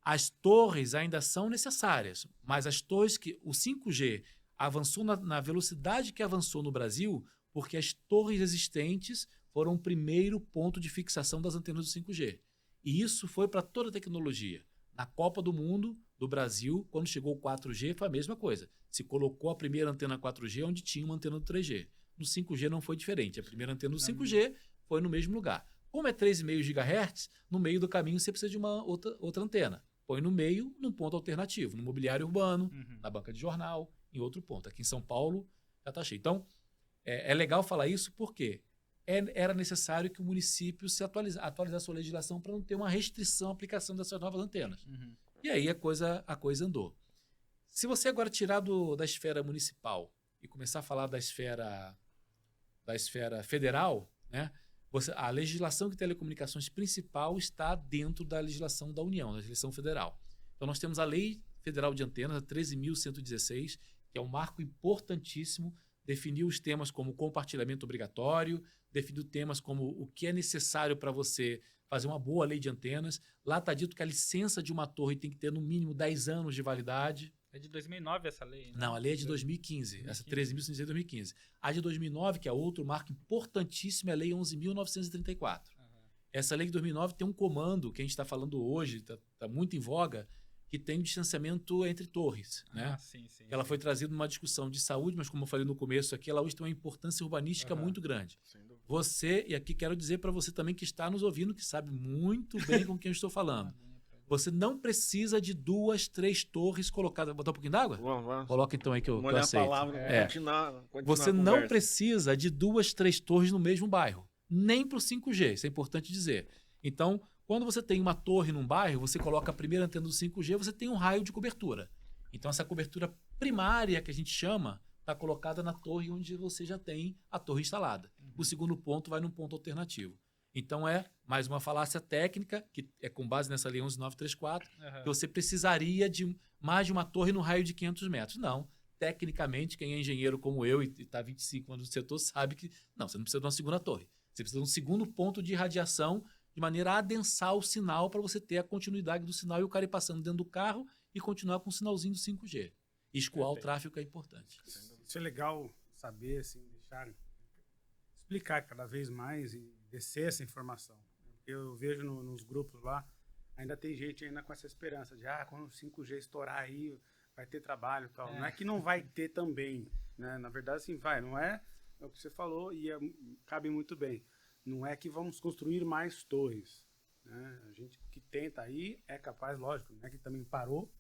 As torres ainda são necessárias, mas as torres que o 5G avançou na velocidade que avançou no Brasil, porque as torres existentes foram o primeiro ponto de fixação das antenas do 5G. E isso foi para toda a tecnologia. Na Copa do Mundo do Brasil, quando chegou o 4G, foi a mesma coisa. Se colocou a primeira antena 4G onde tinha uma antena do 3G. No 5G não foi diferente. A primeira antena do 5G foi no mesmo lugar. Como é 3,5 GHz, no meio do caminho você precisa de uma outra antena. Põe no meio, num ponto alternativo, no mobiliário urbano, na banca de jornal, em outro ponto. Aqui em São Paulo já está cheio. Então, é legal falar isso porque era necessário que o município se atualizasse sua legislação para não ter uma restrição à aplicação dessas novas antenas. E aí a coisa andou. Se você agora tirar da esfera municipal e começar a falar da esfera federal, né? A legislação de telecomunicações principal está dentro da legislação da União, da legislação federal. Então, nós temos a Lei Federal de Antenas, a 13.116, que é um marco importantíssimo, definiu os temas como compartilhamento obrigatório, definiu temas como o que é necessário para você fazer uma boa lei de antenas. Lá está dito que a licença de uma torre tem que ter no mínimo 10 anos de validade. É de 2009 essa lei, né? Não, a lei é de 2015. Essa 13.116 é de 2015. A de 2009, que é outro marco importantíssimo, é a Lei 11.934. Essa lei de 2009 tem um comando que a gente está falando hoje, está muito em voga, que tem o distanciamento entre torres. Né? Ela foi trazida numa discussão de saúde, mas como eu falei no começo aqui, ela hoje tem uma importância urbanística muito grande. Você, e aqui quero dizer para você também que está nos ouvindo, que sabe muito bem com quem eu estou falando. Você não precisa de 2, 3 torres colocadas. Vou botar um pouquinho d'água? Vamos. Coloca então aí que eu aceito. A palavra, continuar você não precisa de 2, 3 torres no mesmo bairro. Nem para o 5G, isso é importante dizer. Então, quando você tem uma torre num bairro, você coloca a primeira antena do 5G, você tem um raio de cobertura. Então, essa cobertura primária, que a gente chama, está colocada na torre onde você já tem a torre instalada. O segundo ponto vai num ponto alternativo. Então, mais uma falácia técnica, que é com base nessa lei 11.934, que você precisaria de mais de uma torre no raio de 500 metros. Não. Tecnicamente, quem é engenheiro como eu e está 25 anos no setor sabe que não, você não precisa de uma segunda torre. Você precisa de um segundo ponto de irradiação de maneira a adensar o sinal para você ter a continuidade do sinal e o cara ir passando dentro do carro e continuar com o sinalzinho do 5G. E escoar o tráfego é importante. Isso é legal saber, assim, explicar cada vez mais e descer essa informação. Eu vejo nos grupos lá, ainda tem gente ainda com essa esperança de quando o 5G estourar aí, vai ter trabalho e tal. Não é que não vai ter também, né? Na verdade, assim, não é o que você falou e cabe muito bem. Não é que vamos construir mais torres, né? A gente que tenta aí é capaz, lógico, não é que também parou,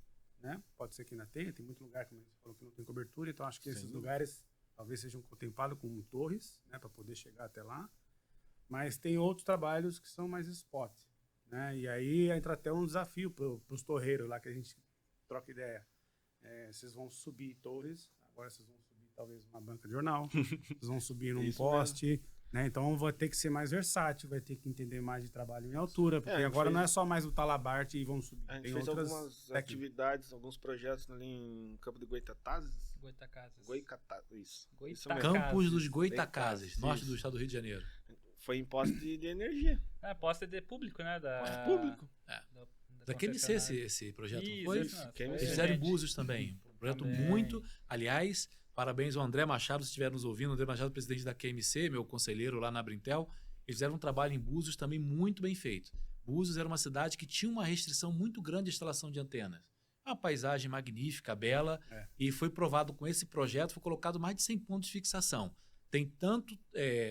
né? Pode ser que ainda tenha, tem muito lugar, como você falou, que não tem cobertura, então acho que esses lugares talvez sejam contemplados com torres, né, para poder chegar até lá. Mas tem outros trabalhos que são mais spot, né? E aí entra até um desafio para os torreiros lá que a gente troca ideia. Vocês vão subir torres, agora vocês vão subir talvez uma banca de jornal, vocês vão subir num poste, Né? Então vai ter que ser mais versátil, vai ter que entender mais de trabalho em altura, porque a gente agora fez- não é só mais o talabarte e vamos subir. A gente Tem fez outras algumas técnicas. atividades, alguns projetos ali em Campo de Goitatazes. Goitacazes. Isso. Goitacazes. Isso mesmo. Campos dos Goitacazes, Goitacazes, norte isso. do estado do Rio de Janeiro. Foi em poste de energia. Posse de público, né? Poste público. Da QMC esse projeto, não Isso, foi? isso, Eles Eles fizeram em excelente. Búzios também. Um projeto Também. muito... Aliás, parabéns ao André Machado, se estiver nos ouvindo. André Machado, presidente da QMC, meu conselheiro lá na Brintel. Eles fizeram um trabalho em Búzios também muito bem feito. Búzios era uma cidade que tinha uma restrição muito grande de instalação de antenas. Uma paisagem magnífica, bela, e foi provado com esse projeto, foi colocado mais de 100 pontos de fixação. Tem tanto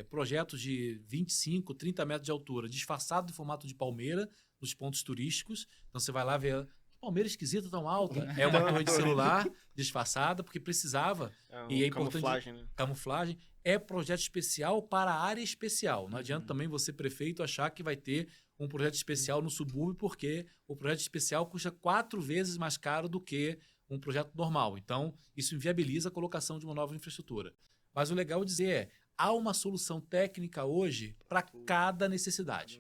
projetos de 25, 30 metros de altura, disfarçado de formato de palmeira, nos pontos turísticos. Então você vai lá ver, que palmeira esquisita tão alta. É uma torre de celular disfarçada, porque precisava. E é importante. Camuflagem, né? Camuflagem. É projeto especial para área especial. Não adianta também você, prefeito, achar que vai ter um projeto especial no subúrbio, porque o projeto especial custa 4 vezes mais caro do que um projeto normal. Então, isso inviabiliza a colocação de uma nova infraestrutura. Mas o legal dizer há uma solução técnica hoje para cada necessidade.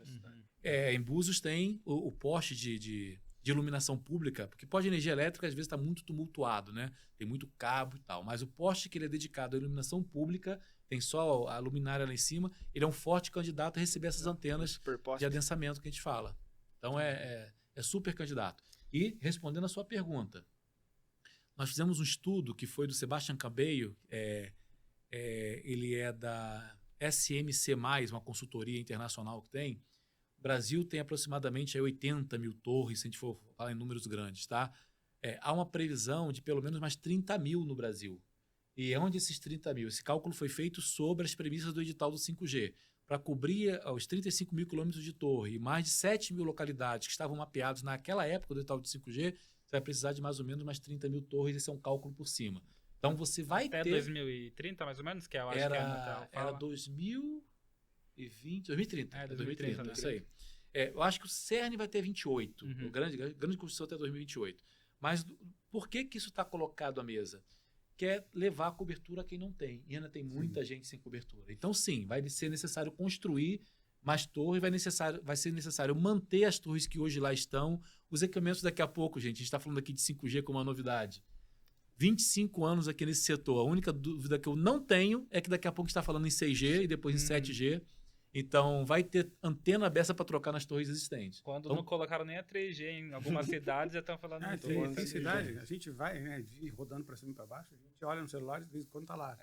Em Búzios tem o poste de iluminação pública, porque poste de energia elétrica às vezes está muito tumultuado, né? Tem muito cabo e tal, mas o poste que ele é dedicado à iluminação pública, tem só a luminária lá em cima, ele é um forte candidato a receber essas antenas de adensamento que a gente fala. Então é super candidato. E respondendo a sua pergunta, nós fizemos um estudo que foi do Sebastian Cabeio, ele é da SMC+, uma consultoria internacional que tem. O Brasil tem aproximadamente 80 mil torres, se a gente for falar em números grandes, tá? Há uma previsão de pelo menos mais 30 mil no Brasil. E onde esses 30 mil? Esse cálculo foi feito sobre as premissas do edital do 5G. Para cobrir os 35 mil quilômetros de torre e mais de 7 mil localidades que estavam mapeados naquela época do edital do 5G, você vai precisar de mais ou menos mais 30 mil torres. Esse é um cálculo por cima. Então você vai Até ter... 2030, mais ou menos, que eu acho que era 2020, 2030. 2030, né? Isso aí. Eu acho que o CERN vai ter 28, o grande construção até 2028. Mas por que isso está colocado à mesa? Quer levar a cobertura a quem não tem. E ainda tem muita gente sem cobertura. Então, sim, vai ser necessário construir mais torres, vai ser necessário manter as torres que hoje lá estão. Os equipamentos daqui a pouco, gente, a gente está falando aqui de 5G como uma novidade. 25 anos aqui nesse setor. A única dúvida que eu não tenho é que daqui a pouco está falando em 6G e depois em 7G. Então, vai ter antena aberta para trocar nas torres existentes. Quando então, não colocaram nem a 3G em algumas cidades, já estão falando em tem cidade, a gente vai, né, rodando para cima e para baixo, a gente olha no celular e de vez em quando tá lá.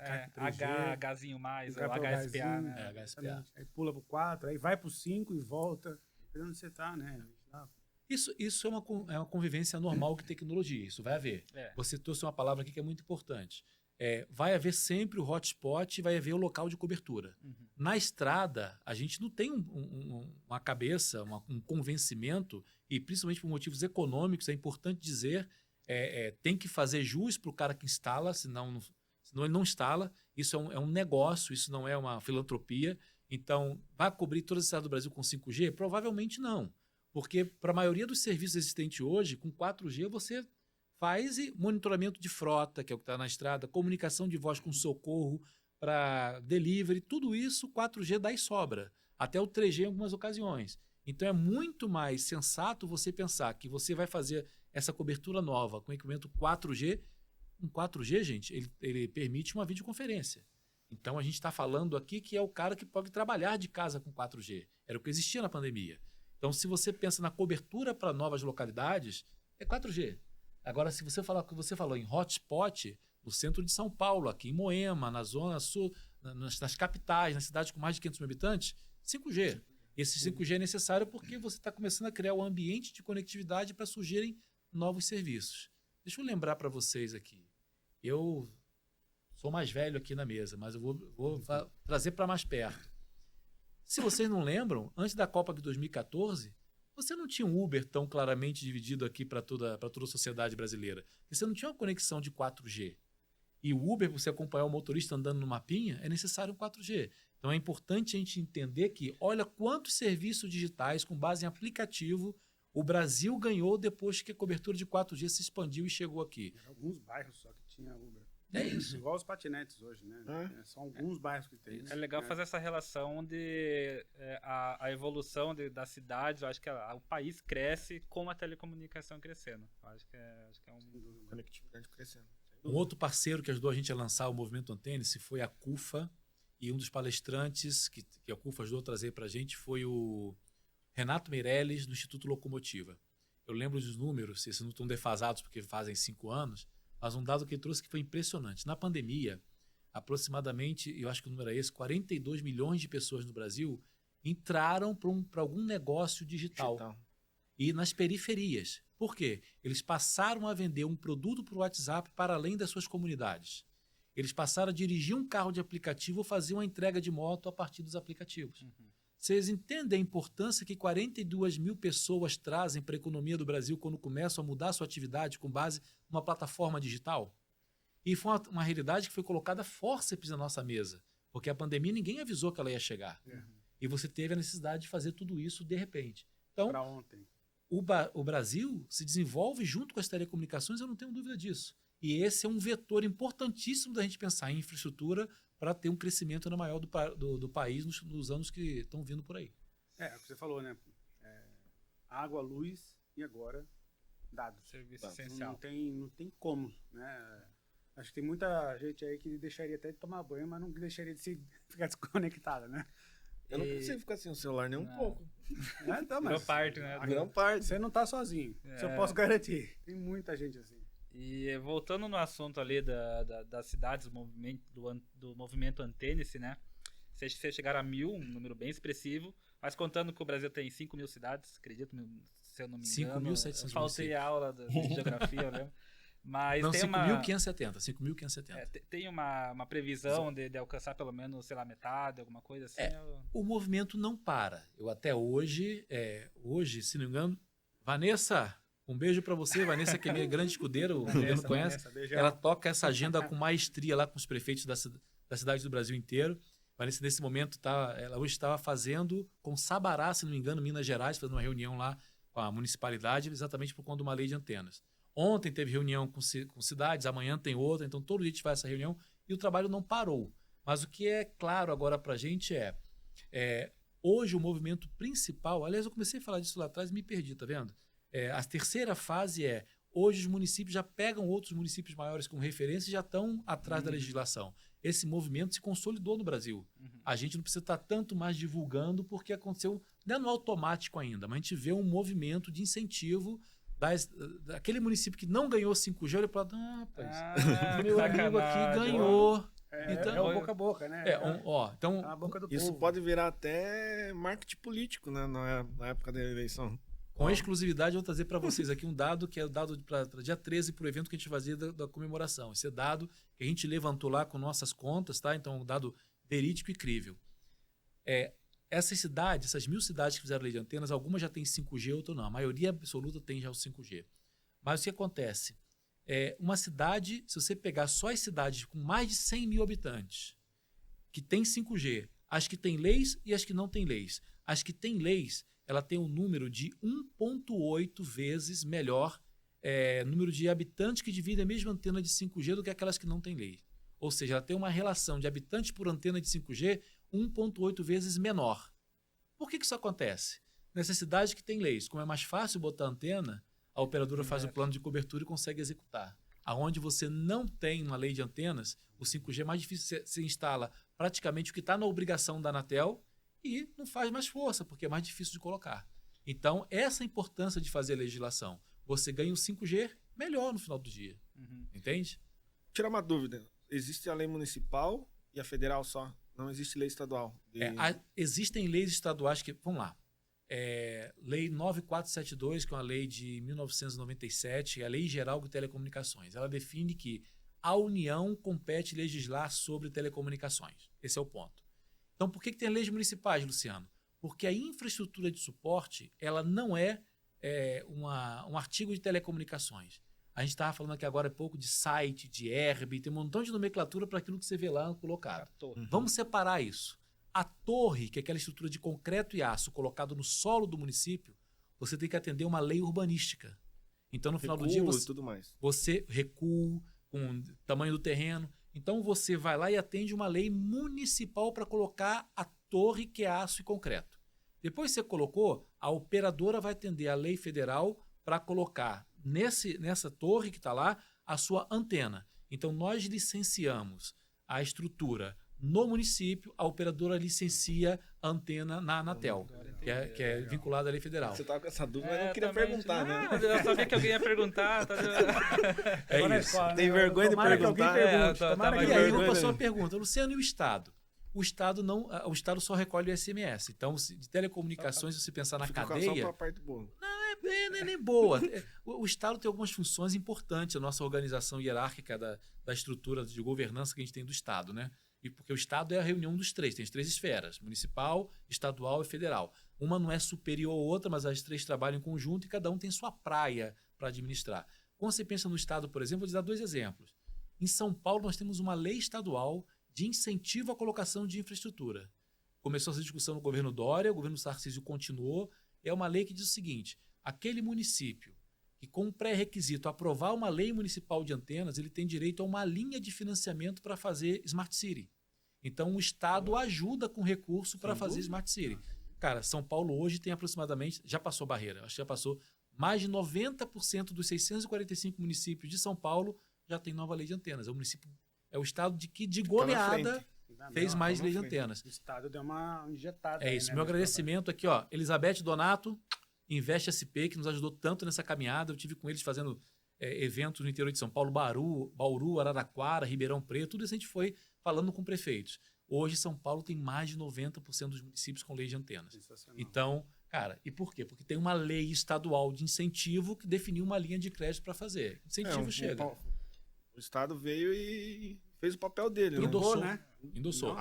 Hzinho mais, o HSPA, HSPA, né? HSPA. Aí pula pro 4, aí vai pro 5 e volta, dependendo onde você tá, né? Isso é uma convivência normal com tecnologia, isso vai haver. Você trouxe uma palavra aqui que é muito importante. Vai haver sempre o hotspot e vai haver o local de cobertura. Na estrada, a gente não tem uma cabeça, um convencimento, e principalmente por motivos econômicos, é importante dizer, tem que fazer jus para o cara que instala, senão ele não instala. Isso é um negócio, isso não é uma filantropia. Então, vai cobrir todas as cidades do Brasil com 5G? Provavelmente não. Porque para a maioria dos serviços existentes hoje, com 4G, você faz monitoramento de frota, que é o que está na estrada, comunicação de voz com socorro para delivery, tudo isso 4G dá e sobra. Até o 3G em algumas ocasiões. Então é muito mais sensato você pensar que você vai fazer essa cobertura nova com equipamento 4G. Um 4G, gente, ele permite uma videoconferência. Então a gente está falando aqui que é o cara que pode trabalhar de casa com 4G. Era o que existia na pandemia. Então, se você pensa na cobertura para novas localidades, é 4G. Agora, se você falar o que você falou em hotspot, no centro de São Paulo, aqui em Moema, na zona sul, nas capitais, nas cidades com mais de 500 mil habitantes, 5G. Esse 5G é necessário porque você está começando a criar um ambiente de conectividade para surgirem novos serviços. Deixa eu lembrar para vocês aqui. Eu sou mais velho aqui na mesa, mas eu vou trazer para mais perto. Se vocês não lembram, antes da Copa de 2014, você não tinha um Uber tão claramente dividido aqui para toda a sociedade brasileira. Você não tinha uma conexão de 4G. E o Uber, para você acompanhar o motorista andando no mapinha, é necessário um 4G. Então é importante a gente entender que, olha quantos serviços digitais com base em aplicativo o Brasil ganhou depois que a cobertura de 4G se expandiu e chegou aqui. Alguns bairros só que tinha Uber. É isso. Igual os patinetes hoje, né? São alguns bairros que tem. É legal fazer essa relação de a evolução da cidade. Eu acho que o país cresce com a telecomunicação crescendo. Eu acho que é um... Conectividade crescendo. Um outro parceiro que ajudou a gente a lançar o Movimento Antênese foi a CUFA, e um dos palestrantes que a CUFA ajudou a trazer para a gente foi o Renato Meirelles, do Instituto Locomotiva. Eu lembro dos números, esses não estão defasados porque fazem 5 anos, mas um dado que ele trouxe que foi impressionante. Na pandemia, aproximadamente, eu acho que o número é esse, 42 milhões de pessoas no Brasil entraram para algum negócio digital. E nas periferias. Por quê? Eles passaram a vender um produto para o WhatsApp para além das suas comunidades. Eles passaram a dirigir um carro de aplicativo ou fazer uma entrega de moto a partir dos aplicativos. Vocês entendem a importância que 42 mil pessoas trazem para a economia do Brasil quando começam a mudar a sua atividade com base numa plataforma digital? E foi uma realidade que foi colocada fórceps na nossa mesa, porque a pandemia ninguém avisou que ela ia chegar. E você teve a necessidade de fazer tudo isso de repente. Então, para ontem. O Brasil se desenvolve junto com as telecomunicações, eu não tenho dúvida disso. E esse é um vetor importantíssimo da gente pensar em infraestrutura para ter um crescimento ainda maior do país nos anos que estão vindo por aí. É o que você falou, né? Água, luz e agora dados. Serviço essencial. Não tem como, né? Acho que tem muita gente aí que deixaria até de tomar banho, mas não deixaria de ficar desconectada, né? Eu não consigo ficar sem o celular nem um pouco. Então, Virou parte, né? Virou parte. Você não tá sozinho. Isso eu posso garantir. Tem muita gente assim. E voltando no assunto ali das cidades do movimento Antênese, né? Vocês chegaram a 1.000, um número bem expressivo, mas contando que o Brasil tem 5 mil cidades, acredito, se eu não me engano. 5.700 eu faltei a aula de geografia, eu lembro. Mas não, tem 5.570. Tem uma previsão de alcançar pelo menos, sei lá, metade, alguma coisa assim? O movimento não para. Eu até hoje, se não me engano, Vanessa, um beijo para você, Vanessa, que é minha grande escudeira, o governo conhece. Ela toca essa agenda com maestria lá com os prefeitos da cidade do Brasil inteiro. Vanessa, nesse momento, ela hoje estava fazendo com Sabará, se não me engano, Minas Gerais, fazendo uma reunião lá com a municipalidade, exatamente por conta de uma lei de antenas. Ontem teve reunião com cidades, amanhã tem outra, então todo dia a gente faz essa reunião e o trabalho não parou. Mas o que é claro agora para a gente hoje o movimento principal, aliás, eu comecei a falar disso lá atrás e me perdi, tá vendo? A terceira fase hoje os municípios já pegam outros municípios maiores como referência e já estão atrás da legislação. Esse movimento se consolidou no Brasil. A gente não precisa estar tanto mais divulgando porque aconteceu, não é no automático ainda, mas a gente vê um movimento de incentivo daquele município que não ganhou 5G, ele fala, rapaz, meu amigo aqui ganhou. Então, o boca a boca, né? Então, a boca do isso povo. pode virar até marketing político, né, na época da eleição. Com exclusividade, eu vou trazer para vocês aqui um dado que é o dado para dia 13, para o evento que a gente fazia da comemoração. Esse é dado que a gente levantou lá com nossas contas, tá? Então, um dado verídico e crível. Essas cidades, essas 1.000 cidades que fizeram lei de antenas, algumas já têm 5G, outras não. A maioria absoluta tem já o 5G. Mas o que acontece? Uma cidade, se você pegar só as cidades com mais de 100 mil habitantes, que tem 5G, as que têm leis e as que não têm leis. As que têm leis, ela tem um número de 1,8 vezes melhor número de habitantes que dividem a mesma antena de 5G do que aquelas que não têm lei. Ou seja, ela tem uma relação de habitantes por antena de 5G 1,8 vezes menor. Por que isso acontece? Nessas cidades que tem leis, como é mais fácil botar antena, a operadora faz o plano de cobertura e consegue executar. Aonde você não tem uma lei de antenas, o 5G é mais difícil, você instala praticamente o que está na obrigação da Anatel e não faz mais força, porque é mais difícil de colocar. Então, essa é a importância de fazer a legislação. Você ganha o 5G melhor no final do dia. Entende? Tirar uma dúvida. Existe a lei municipal e a federal só? Não existe lei estadual? Existem leis estaduais que... Vamos lá. Lei 9472, que é uma lei de 1997, é a Lei Geral de Telecomunicações. Ela define que a União compete legislar sobre telecomunicações. Esse é o ponto. Então, por que tem leis municipais, Luciano? Porque a infraestrutura de suporte ela não é um artigo de telecomunicações. A gente estava falando aqui agora há pouco de site, de ERB, tem um montão de nomenclatura para aquilo que você vê lá colocado. Vamos separar isso. A torre, que é aquela estrutura de concreto e aço colocado no solo do município, você tem que atender uma lei urbanística. Então, no final do dia, tudo mais. você recuo, com o tamanho do terreno. Então você vai lá e atende uma lei municipal para colocar a torre que é aço e concreto. Depois que você colocou, a operadora vai atender a lei federal para colocar nessa torre que está lá a sua antena. Então nós licenciamos a estrutura no município, a operadora licencia a antena na Anatel, que é vinculada à lei federal. Você tava com essa dúvida, mas não queria perguntar, né? Eu sabia que alguém ia perguntar. É Agora isso. escola, né? Tem vergonha de Tomara que alguém perguntar. pergunte, É, tomara tá, que E aí alguém eu vergonha, passo né? uma pergunta, Luciano, e o Estado? O Estado só recolhe o SMS. Então, de telecomunicações, se você pensar na Fica só cadeia, pra parte boa. não é nem boa. O Estado tem algumas funções importantes, a nossa organização hierárquica da estrutura de governança que a gente tem do Estado, né? E porque o Estado é a reunião dos três, tem as três esferas, municipal, estadual e federal. Uma não é superior à outra, mas as três trabalham em conjunto e cada um tem sua praia para administrar. Quando você pensa no Estado, por exemplo, vou te dar 2 exemplos. Em São Paulo, nós temos uma lei estadual de incentivo à colocação de infraestrutura. Começou essa discussão no governo Dória, o governo Tarcísio continuou. É uma lei que diz o seguinte: aquele município que, com pré-requisito, aprovar uma lei municipal de antenas, ele tem direito a uma linha de financiamento para fazer Smart City. Então, o Estado ajuda com recurso para fazer Smart City. Cara, São Paulo hoje tem aproximadamente, já passou a barreira, acho que já passou, mais de 90% dos 645 municípios de São Paulo já tem nova lei de antenas. É o estado que de goleada fez mais lei de antenas. O Estado deu uma injetada. É aí, isso. né, Meu nesse agradecimento aqui, ó. Elizabeth Donato, Investe SP, que nos ajudou tanto nessa caminhada. Eu tive com eles fazendo eventos no interior de São Paulo, Bauru, Araraquara, Ribeirão Preto. Tudo isso a gente foi falando com prefeitos. Hoje, São Paulo tem mais de 90% dos municípios com lei de antenas. Sensacional. Então, cara, e por quê? Porque tem uma lei estadual de incentivo que definiu uma linha de crédito para fazer. Incentivo chega. O Estado veio e fez o papel dele, né? Endossou, né? Endossou. Não,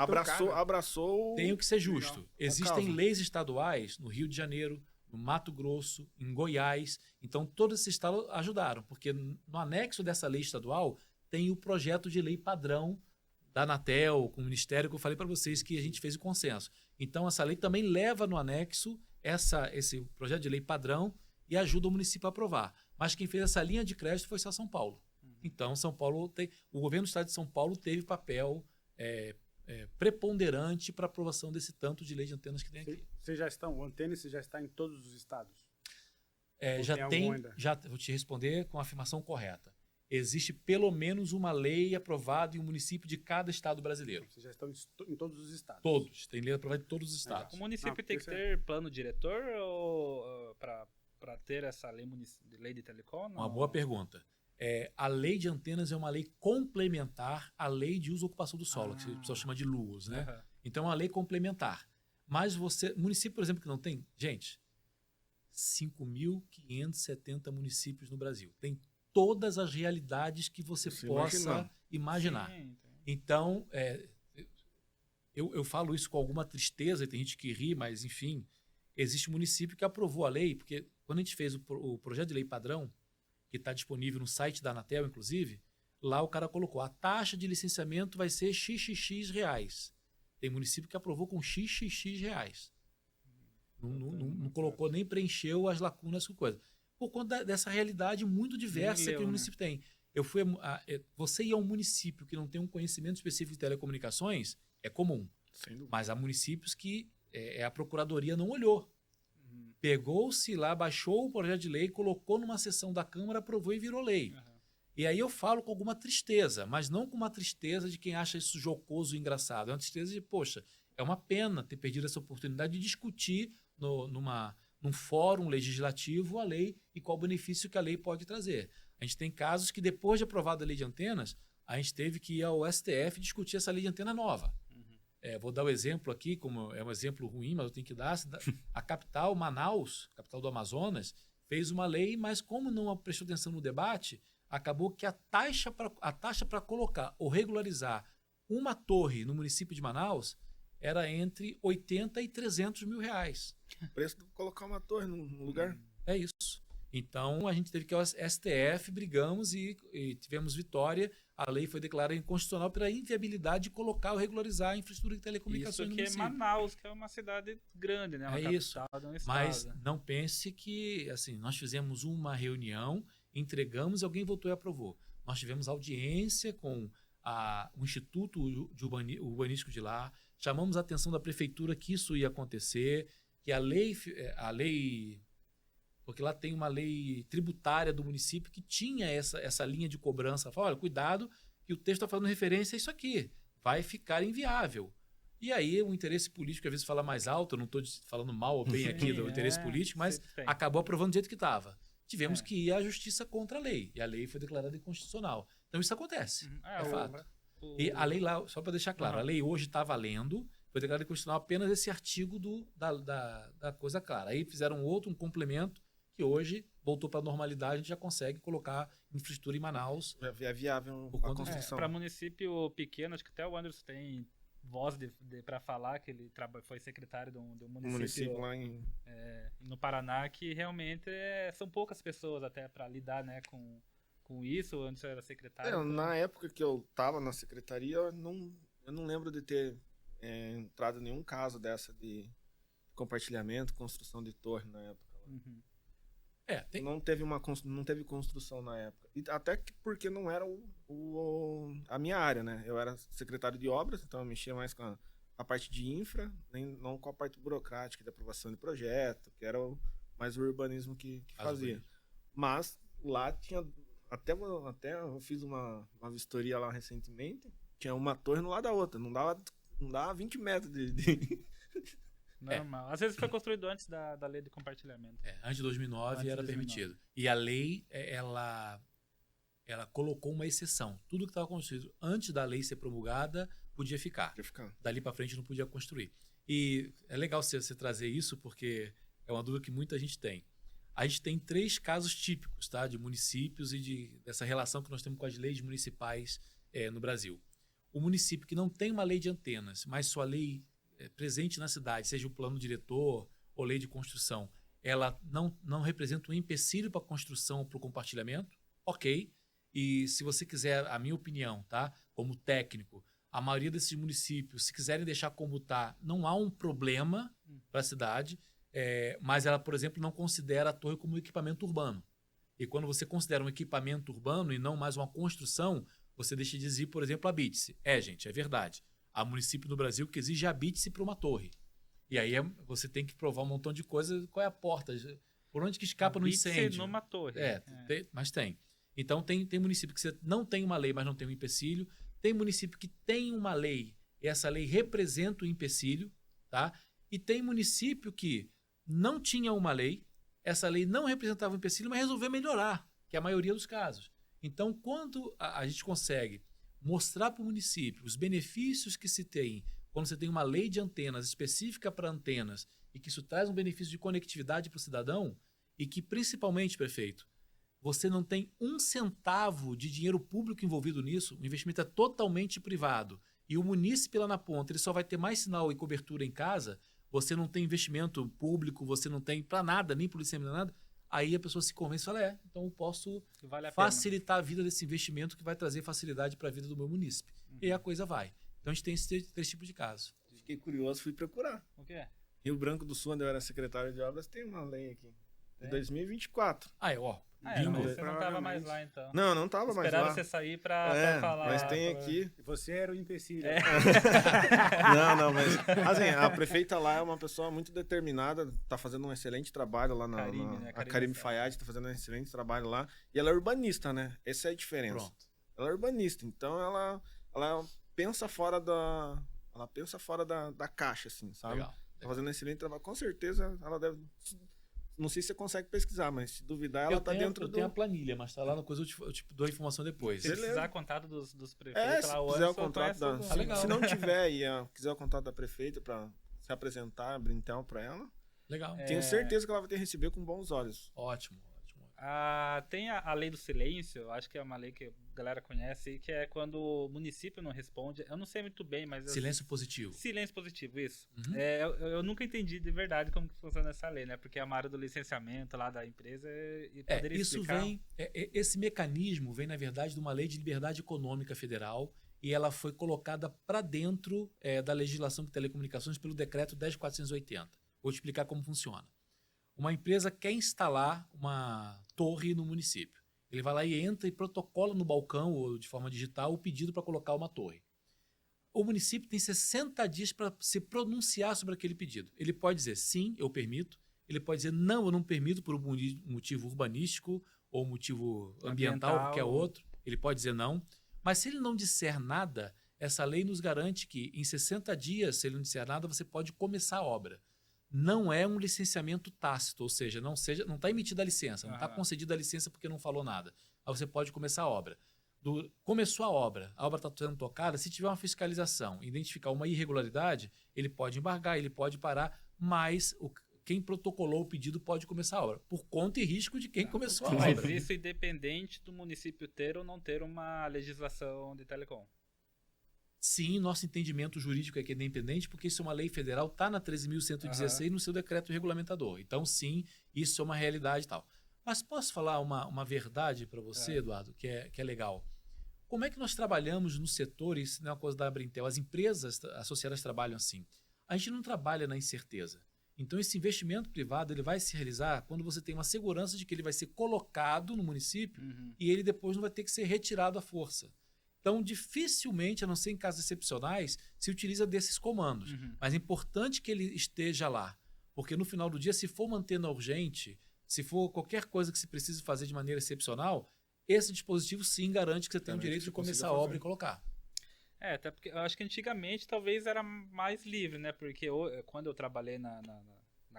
Abraçou. Tem que ser justo. Legal. Existem Causa. leis estaduais no Rio de Janeiro, no Mato Grosso, em Goiás. Então, todos esses estados ajudaram, porque no anexo dessa lei estadual tem o projeto de lei padrão da Anatel, com o Ministério, que eu falei para vocês que a gente fez o consenso. Então, essa lei também leva no anexo esse projeto de lei padrão e ajuda o município a aprovar. Mas quem fez essa linha de crédito foi só São Paulo. Então, o governo do estado de São Paulo teve papel preponderante para a aprovação desse tanto de lei de antenas que tem aqui. O Antenas já está em todos os estados? Vou te responder com a afirmação correta. Existe pelo menos uma lei aprovada em um município de cada estado brasileiro. Vocês já estão em todos os estados? Todos. Tem lei aprovada em todos os estados. O município tem que ter plano diretor ou para ter essa lei de telecom? Uma boa pergunta. A lei de antenas é uma lei complementar à lei de uso e ocupação do solo, que o pessoal chama de LUOS, né? Uhum. Então, é uma lei complementar. Mas município, por exemplo, que não tem, gente, 5.570 municípios no Brasil. Tem todas as realidades que você possa imaginar. Sim, então, eu falo isso com alguma tristeza, tem gente que ri, mas, enfim, existe um município que aprovou a lei, porque quando a gente fez o projeto de lei padrão, que está disponível no site da Anatel, inclusive, lá o cara colocou: a taxa de licenciamento vai ser XXX reais. Tem município que aprovou com XXX reais. Não colocou, nem preencheu as lacunas com coisa. Por conta dessa realidade muito diversa que o município tem. Você ir a um município que não tem um conhecimento específico de telecomunicações é comum. Mas há municípios que a procuradoria não olhou. Pegou-se lá, baixou o projeto de lei, colocou numa sessão da Câmara, aprovou e virou lei. E aí eu falo com alguma tristeza, mas não com uma tristeza de quem acha isso jocoso e engraçado. É uma tristeza de, poxa, é uma pena ter perdido essa oportunidade de discutir num fórum legislativo a lei e qual o benefício que a lei pode trazer. A gente tem casos que, depois de aprovada a lei de antenas, a gente teve que ir ao STF discutir essa lei de antena nova. Vou dar o exemplo aqui, como é um exemplo ruim, mas eu tenho que dar. A capital, Manaus, capital do Amazonas, fez uma lei, mas como não prestou atenção no debate, acabou que a taxa para colocar ou regularizar uma torre no município de Manaus era entre 80 e 300 mil reais. O preço de colocar uma torre num lugar. É isso. Então, a gente teve que ir ao STF, brigamos e tivemos vitória. A lei foi declarada inconstitucional pela inviabilidade de colocar ou regularizar a infraestrutura de telecomunicações no município. Isso que é Manaus, que é uma cidade grande, né? Uma isso. capital de um estado. Mas não pense que, assim, nós fizemos uma reunião entregamos e alguém voltou e aprovou. Nós tivemos audiência com o Instituto Urbanístico de lá, chamamos a atenção da prefeitura que isso ia acontecer, que a lei, porque lá tem uma lei tributária do município que tinha essa linha de cobrança. Fala, olha, cuidado, que o texto está fazendo referência a isso aqui, vai ficar inviável. E aí o interesse político às vezes fala mais alto, eu não estou falando mal ou bem aqui do interesse político, mas acabou aprovando do jeito que estava. Tivemos que ir à justiça contra a lei, e a lei foi declarada inconstitucional. Então isso acontece, é fato. E a lei lá, só para deixar claro, a lei hoje está valendo, foi declarada inconstitucional apenas esse artigo da coisa clara. Aí fizeram um complemento, que hoje voltou para a normalidade, a gente já consegue colocar infraestrutura em Manaus. É viável a construção. Para município pequeno, acho que até o Anderson tem voz para falar, que ele foi secretário de um município lá no Paraná, que realmente são poucas pessoas até para lidar, né, com isso. Antes eu era secretário. Então... Na época que eu estava na secretaria, eu não lembro de ter entrado em nenhum caso dessa de compartilhamento, construção de torre na época. Uhum. Não teve construção na época. E até porque não era a minha área, né? Eu era secretário de obras, então eu mexia mais com a parte de infra, não com a parte burocrática de aprovação de projeto, que era mais o urbanismo que fazia. Mas lá tinha... Até eu fiz uma vistoria lá recentemente, tinha uma torre no lado da outra, não dava 20 metros de... Normal. Às vezes foi construído antes da lei de compartilhamento. Antes de 2009 era permitido. E a lei, ela colocou uma exceção. Tudo que estava construído antes da lei ser promulgada podia ficar. Dali para frente não podia construir. E é legal você trazer isso, porque é uma dúvida que muita gente tem. A gente tem 3 casos típicos, tá, de municípios e dessa relação que nós temos com as leis municipais no Brasil. O município que não tem uma lei de antenas, mas sua lei presente na cidade, seja o plano diretor ou lei de construção, ela não representa um empecilho para a construção ou para o compartilhamento, ok. E se você quiser, a minha opinião, tá, como técnico, a maioria desses municípios, se quiserem deixar como está, não há um problema para a cidade, mas ela, por exemplo, não considera a torre como um equipamento urbano. E quando você considera um equipamento urbano e não mais uma construção, você deixa de exigir, por exemplo, a BITSE. Gente, é verdade. Há município no Brasil que exige a BITSE para uma torre. E aí você tem que provar um montão de coisas. Qual é a porta? Por onde que escapa no incêndio? numa torre. Mas tem. Então tem município que você não tem uma lei, mas não tem um empecilho. Tem município que tem uma lei e essa lei representa o empecilho, tá? E tem município que não tinha uma lei, essa lei não representava o empecilho, mas resolveu melhorar, que é a maioria dos casos. Então, quando a gente consegue mostrar para o município os benefícios que se tem quando você tem uma lei de antenas específica para antenas e que isso traz um benefício de conectividade para o cidadão e que, principalmente, prefeito, você não tem um centavo de dinheiro público envolvido nisso, o investimento é totalmente privado e o munícipe lá na ponta ele só vai ter mais sinal e cobertura em casa, você não tem investimento público, você não tem para nada, nem polícia, nem nada, aí a pessoa se convence e fala, então eu posso facilitar a vida desse investimento que vai trazer facilidade para a vida do meu munícipe. E aí a coisa vai. Então a gente tem esses 3 tipos de casos. Fiquei curioso, fui procurar. O quê? Rio Branco do Sul, onde eu era secretário de obras, tem uma lei aqui. De 2024. Mas você não estava mais lá, então. Não estava mais lá. Esperaram você sair para falar. Mas tem aqui... Você era o empecilho. Não, mas... Assim, a prefeita lá é uma pessoa muito determinada, tá fazendo um excelente trabalho lá na... A Karime Fayad tá fazendo um excelente trabalho lá. E ela é urbanista, né? Essa é a diferença. Pronto. Ela é urbanista, então ela pensa fora da... Ela pensa fora da caixa, assim, sabe? Legal. Tá fazendo um excelente trabalho. Com certeza ela deve... Não sei se você consegue pesquisar, mas se duvidar, ela tá dentro do... Eu tenho a planilha, mas tá lá no coisa, eu te dou a informação depois. Se precisar contato dos prefeitos, se quiser o contato legal. Se não tiver e quiser o contato da prefeita para se apresentar, abrir então para ela. Legal. Tenho certeza que ela vai ter receber com bons olhos. Ótimo. Tem a lei do silêncio, acho que é uma lei que a galera conhece, que é quando o município não responde. Eu não sei muito bem, mas... Silêncio positivo. Silêncio positivo, isso. Uhum. Eu nunca entendi de verdade como que funciona essa lei, né? Porque é uma área do licenciamento lá da empresa e poderia isso explicar... Esse mecanismo vem, na verdade, de uma lei de liberdade econômica federal e ela foi colocada para dentro da legislação de telecomunicações pelo decreto 10.480. Vou te explicar como funciona. Uma empresa quer instalar uma torre no município. Ele vai lá e entra e protocola no balcão ou de forma digital o pedido para colocar uma torre. O município tem 60 dias para se pronunciar sobre aquele pedido. Ele pode dizer sim, eu permito. Ele pode dizer não, eu não permito por um motivo urbanístico ou motivo ambiental, qualquer outro. Ele pode dizer não. Mas se ele não disser nada, essa lei nos garante que em 60 dias, se ele não disser nada, você pode começar a obra. Não é um licenciamento tácito, ou seja, não está emitida a licença, não está concedida a licença porque não falou nada. Aí você pode começar a obra. Começou a obra está sendo tocada, se tiver uma fiscalização, identificar uma irregularidade, ele pode embargar, ele pode parar, mas quem protocolou o pedido pode começar a obra, por conta e risco de quem começou a obra. Mas isso independente do município ter ou não ter uma legislação de telecom. Sim, nosso entendimento jurídico é que é independente, porque isso é uma lei federal, está na 13.116 no seu decreto regulamentador. Então, sim, isso é uma realidade e tal. Mas posso falar uma verdade para você, Eduardo, que é legal? Como é que nós trabalhamos no setor, isso não é uma coisa da Abrintel, as empresas associadas trabalham assim. A gente não trabalha na incerteza. Então, esse investimento privado ele vai se realizar quando você tem uma segurança de que ele vai ser colocado no município e ele depois não vai ter que ser retirado à força. Então, dificilmente, a não ser em casos excepcionais, se utiliza desses comandos. Mas é importante que ele esteja lá, porque no final do dia, se for mantendo urgente, se for qualquer coisa que se precise fazer de maneira excepcional, esse dispositivo sim garante que você tem o direito de começar a obra e colocar. Até porque eu acho que antigamente talvez era mais livre, né? Porque quando eu trabalhei na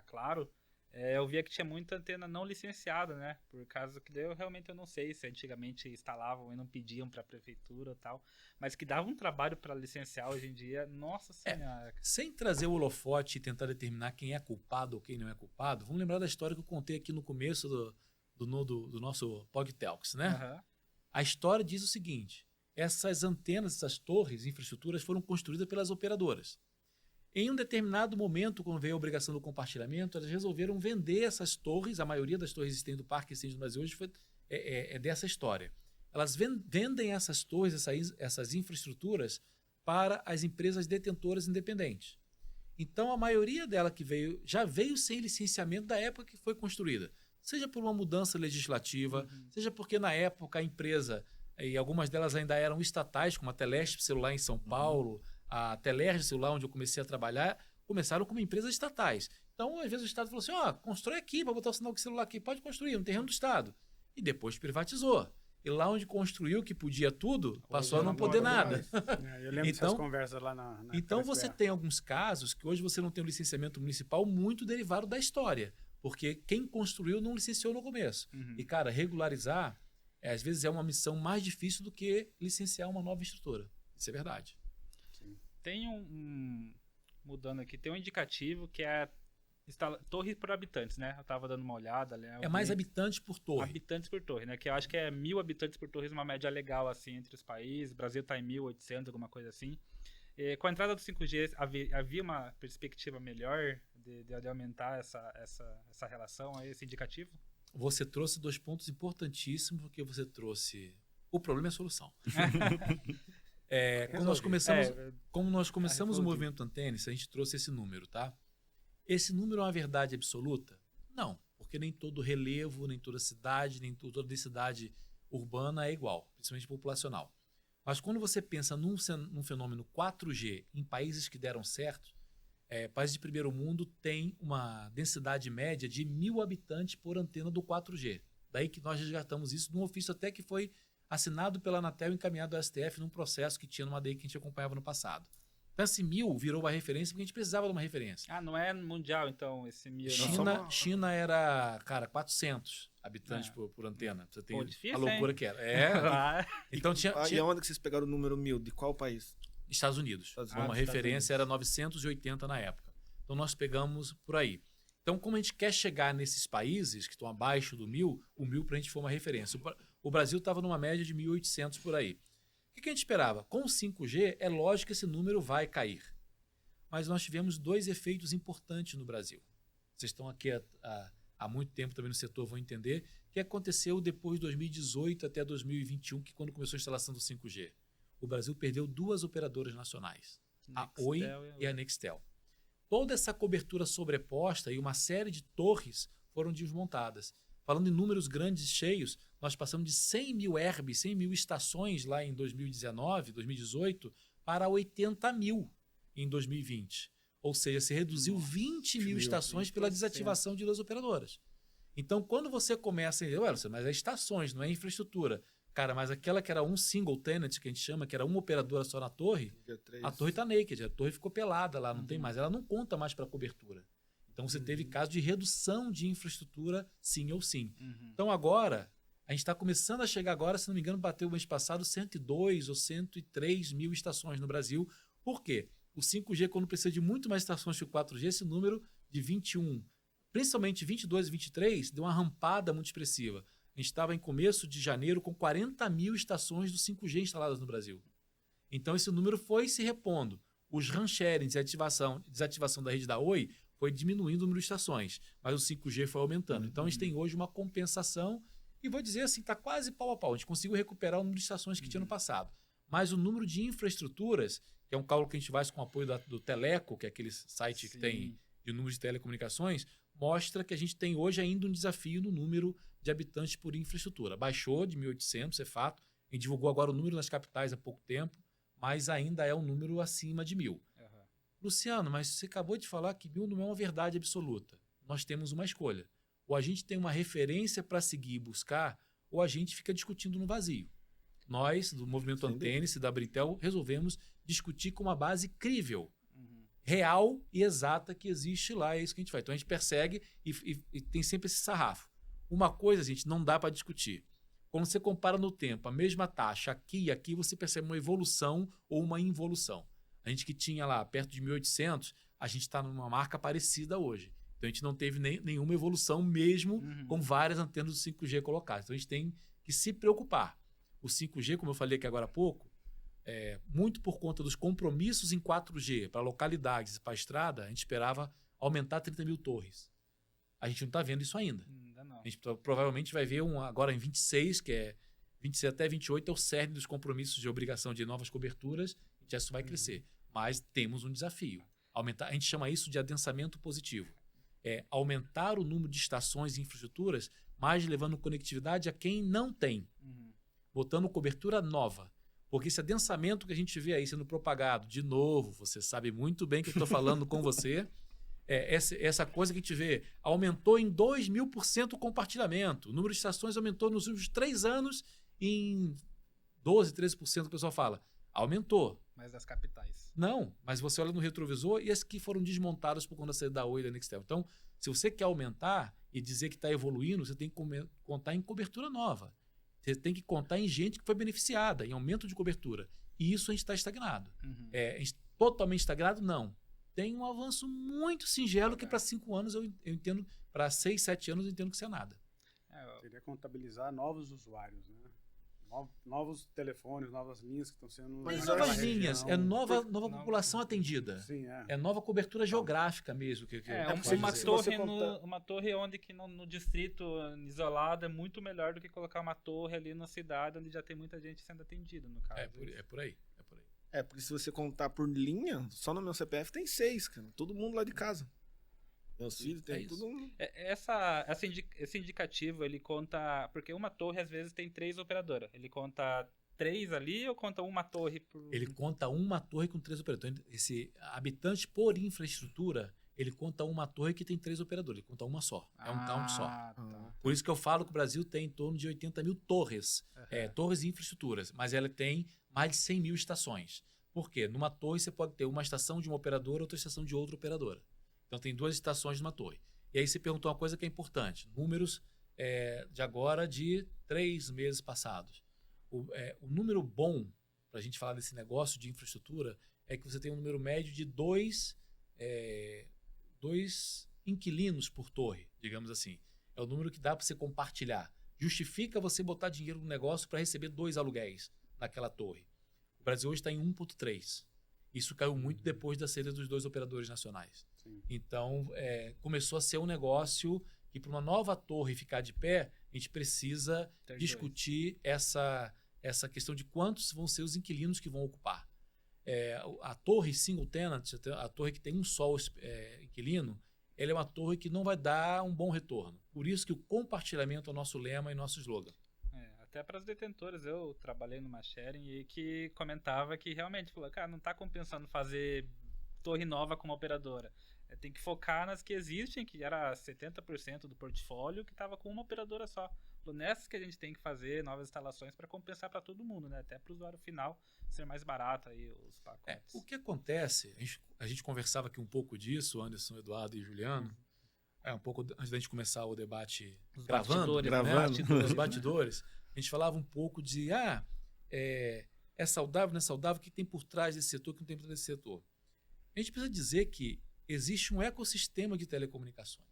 Claro, eu via que tinha muita antena não licenciada, né? Por causa que eu realmente não sei se antigamente instalavam e não pediam para a prefeitura e tal, mas que dava um trabalho para licenciar hoje em dia, nossa senhora. Sem trazer o holofote e tentar determinar quem é culpado ou quem não é culpado, vamos lembrar da história que eu contei aqui no começo do nosso PogTelks, né? A história diz o seguinte: essas antenas, essas torres, infraestruturas foram construídas pelas operadoras. Em um determinado momento, quando veio a obrigação do compartilhamento, elas resolveram vender essas torres. A maioria das torres existentes do Parque Existente do Brasil hoje é dessa história. Elas vendem essas torres, essas infraestruturas para as empresas detentoras independentes. Então, a maioria dela já veio sem licenciamento da época que foi construída. Seja por uma mudança legislativa, seja porque na época a empresa, e algumas delas ainda eram estatais, como a Telesp Celular em São Paulo, a Telerge Celular, onde eu comecei a trabalhar, começaram como empresas estatais. Então, às vezes o Estado falou assim, constrói aqui, para botar o sinal de celular aqui, pode construir, no terreno do Estado. E depois privatizou. E lá onde construiu, que podia tudo, passou a não poder nada. Eu lembro dessas conversas lá na Então, você tem alguns casos que hoje você não tem um licenciamento municipal muito derivado da história, porque quem construiu não licenciou no começo. E, cara, regularizar, às vezes é uma missão mais difícil do que licenciar uma nova estrutura. Isso é verdade. Tem mudando aqui, tem um indicativo que é torre por habitantes, né? Eu tava dando uma olhada. É mais habitantes por torre. Habitantes por torre, né? Que eu acho que é 1.000 habitantes por torre, uma média legal, assim, entre os países. O Brasil tá em 1.800, alguma coisa assim. E, com a entrada do 5G, havia uma perspectiva melhor de aumentar essa relação, esse indicativo? Você trouxe 2 pontos importantíssimos, porque você trouxe o problema e a solução. Como nós começamos o movimento Antenas, a gente trouxe esse número, tá? Esse número é uma verdade absoluta? Não, porque nem todo relevo, nem toda cidade, nem toda densidade urbana é igual, principalmente populacional. Mas quando você pensa num fenômeno 4G em países que deram certo, países de primeiro mundo têm uma densidade média de 1.000 habitantes por antena do 4G. Daí que nós resgatamos isso num ofício até que foi assinado pela Anatel e encaminhado ao STF num processo que tinha numa lei que a gente acompanhava no passado. Então, esse 1.000 virou uma referência porque a gente precisava de uma referência. Não é mundial, então, esse 1.000? China era, 400 habitantes por antena. Você tem difícil, a loucura que era. Então, E onde que vocês pegaram o número 1.000? De qual país? Estados Unidos. Uma referência era 980 na época. Então, nós pegamos por aí. Então, como a gente quer chegar nesses países que estão abaixo do 1.000, o 1.000 para a gente foi uma referência. O Brasil estava numa média de 1.800 por aí. O que a gente esperava? Com o 5G, é lógico que esse número vai cair. Mas nós tivemos 2 efeitos importantes no Brasil. Vocês estão aqui há muito tempo também no setor, vão entender o que aconteceu depois de 2018 até 2021, que quando começou a instalação do 5G. O Brasil perdeu 2 operadoras nacionais, a Oi e a Nextel. Toda essa cobertura sobreposta e uma série de torres foram desmontadas, falando em números grandes e cheios, nós passamos de 100 mil herbes, 100 mil estações lá em 2019, 2018, para 80 mil em 2020. Ou seja, se reduziu 20 mil estações pela desativação de 2 operadoras. Então, quando você começa a dizer, mas é estações, não é infraestrutura. Cara, mas aquela que era um single tenant, que a gente chama, que era uma operadora só na torre, a torre está naked, a torre ficou pelada lá, não tem mais. Ela não conta mais para cobertura. Então, você teve caso de redução de infraestrutura, sim ou sim. Então, agora, a gente está começando a chegar agora, se não me engano, bateu o mês passado 102 ou 103 mil estações no Brasil. Por quê? O 5G, quando precisa de muito mais estações que o 4G, esse número de 21, principalmente 22 e 23, deu uma rampada muito expressiva. A gente estava em começo de janeiro com 40 mil estações do 5G instaladas no Brasil. Então, esse número foi se repondo. Os RAN sharings e desativação da rede da Oi foi diminuindo o número de estações, mas o 5G foi aumentando. Então, a gente tem hoje uma compensação e vou dizer assim, está quase pau a pau. A gente conseguiu recuperar o número de estações que tinha no passado. Mas o número de infraestruturas, que é um cálculo que a gente faz com o apoio do Teleco, que é aquele site que tem de número de telecomunicações, mostra que a gente tem hoje ainda um desafio no número de habitantes por infraestrutura. Baixou de 1.800, é fato. A gente divulgou agora o número nas capitais há pouco tempo, mas ainda é um número acima de 1.000. Luciano, mas você acabou de falar que 1.000 não é uma verdade absoluta. Nós temos uma escolha. Ou a gente tem uma referência para seguir e buscar, ou a gente fica discutindo no vazio. Nós, do Movimento Antênis e da Britel, resolvemos discutir com uma base crível, real e exata que existe lá. É isso que a gente faz. Então, a gente persegue e tem sempre esse sarrafo. Uma coisa, gente, não dá para discutir. Quando você compara no tempo a mesma taxa aqui e aqui, você percebe uma evolução ou uma involução. A gente que tinha lá perto de 1.800, a gente está numa marca parecida hoje. Então, a gente não teve nenhuma evolução mesmo com várias antenas do 5G colocadas. Então, a gente tem que se preocupar. O 5G, como eu falei aqui agora há pouco, muito por conta dos compromissos em 4G para localidades e para a estrada, a gente esperava aumentar 30 mil torres. A gente não está vendo isso ainda. Ainda não. A gente provavelmente vai ver agora em 26, que é 26 até 28, é o cerne dos compromissos de obrigação de novas coberturas, e isso vai crescer. Mas temos um desafio. A gente chama isso de adensamento positivo. É aumentar o número de estações e infraestruturas, mas levando conectividade a quem não tem. Botando cobertura nova. Porque esse adensamento que a gente vê aí sendo propagado, de novo, você sabe muito bem que eu estou falando com você, essa coisa que a gente vê, aumentou em 2.000% o compartilhamento. O número de estações aumentou nos últimos 3 anos em 12%, 13%, o pessoal fala. Aumentou. Mas das capitais. Não, mas você olha no retrovisor e as que foram desmontadas por conta da saída da Oi e da Nextel. Então, se você quer aumentar e dizer que está evoluindo, você tem que contar em cobertura nova. Você tem que contar em gente que foi beneficiada, em aumento de cobertura. E isso a gente está estagnado. A gente totalmente estagnado? Não. Tem um avanço muito singelo que para 5 anos eu entendo, para 6, 7 anos eu entendo que isso é nada. Seria contabilizar novos usuários, né? Novos telefones, novas linhas que estão sendo... Mas novas linhas, nova população atendida. Sim, é nova cobertura geográfica mesmo. Uma torre onde que no distrito isolado é muito melhor do que colocar uma torre ali na cidade onde já tem muita gente sendo atendida, no caso. É por aí. Porque se você contar por linha, só no meu CPF tem 6, cara. Todo mundo lá de casa. Meus filhos tem tudo. Esse indicativo, ele conta... Porque uma torre, às vezes, tem 3 operadoras. Ele conta 3 ali ou conta uma torre por... Ele conta uma torre com 3 operadores. Então, esse habitante por infraestrutura, ele conta uma torre que tem 3 operadores. Ele conta uma só. É um count só. Tá. Por isso que eu falo que o Brasil tem em torno de 80 mil torres. Torres e infraestruturas. Mas ela tem mais de 100 mil estações. Por quê? Numa torre você pode ter uma estação de uma operadora, outra estação de outra operadora. Então, tem 2 estações numa torre. E aí você perguntou uma coisa que é importante. Números de agora de 3 meses passados. O número bom para a gente falar desse negócio de infraestrutura é que você tem um número médio de 2 inquilinos por torre, digamos assim. É o número que dá para você compartilhar. Justifica você botar dinheiro no negócio para receber 2 aluguéis naquela torre. O Brasil hoje está em 1,3. Isso caiu muito depois da saída dos 2 operadores nacionais. Sim. Então, começou a ser um negócio que, para uma nova torre ficar de pé, a gente precisa discutir essa questão de quantos vão ser os inquilinos que vão ocupar. A torre single tenant, a torre que tem um só inquilino, ela é uma torre que não vai dar um bom retorno. Por isso que o compartilhamento é o nosso lema e nosso slogan. Até para as detentoras, eu trabalhei numa sharing e que comentava que realmente falou, cara, não está compensando fazer torre nova como operadora. Tem que focar nas que existem, que era 70% do portfólio, que estava com uma operadora só. Nessas que a gente tem que fazer novas instalações para compensar para todo mundo, né? Até para o usuário final ser mais barato aí os pacotes. O que acontece, a gente conversava aqui um pouco disso, Anderson, Eduardo e Juliano, um pouco antes da gente começar o debate Os gravando, bastidores, os bastidores, a gente falava um pouco de é saudável, não é saudável, o que tem por trás desse setor, o que não tem por trás desse setor. A gente precisa dizer que existe um ecossistema de telecomunicações.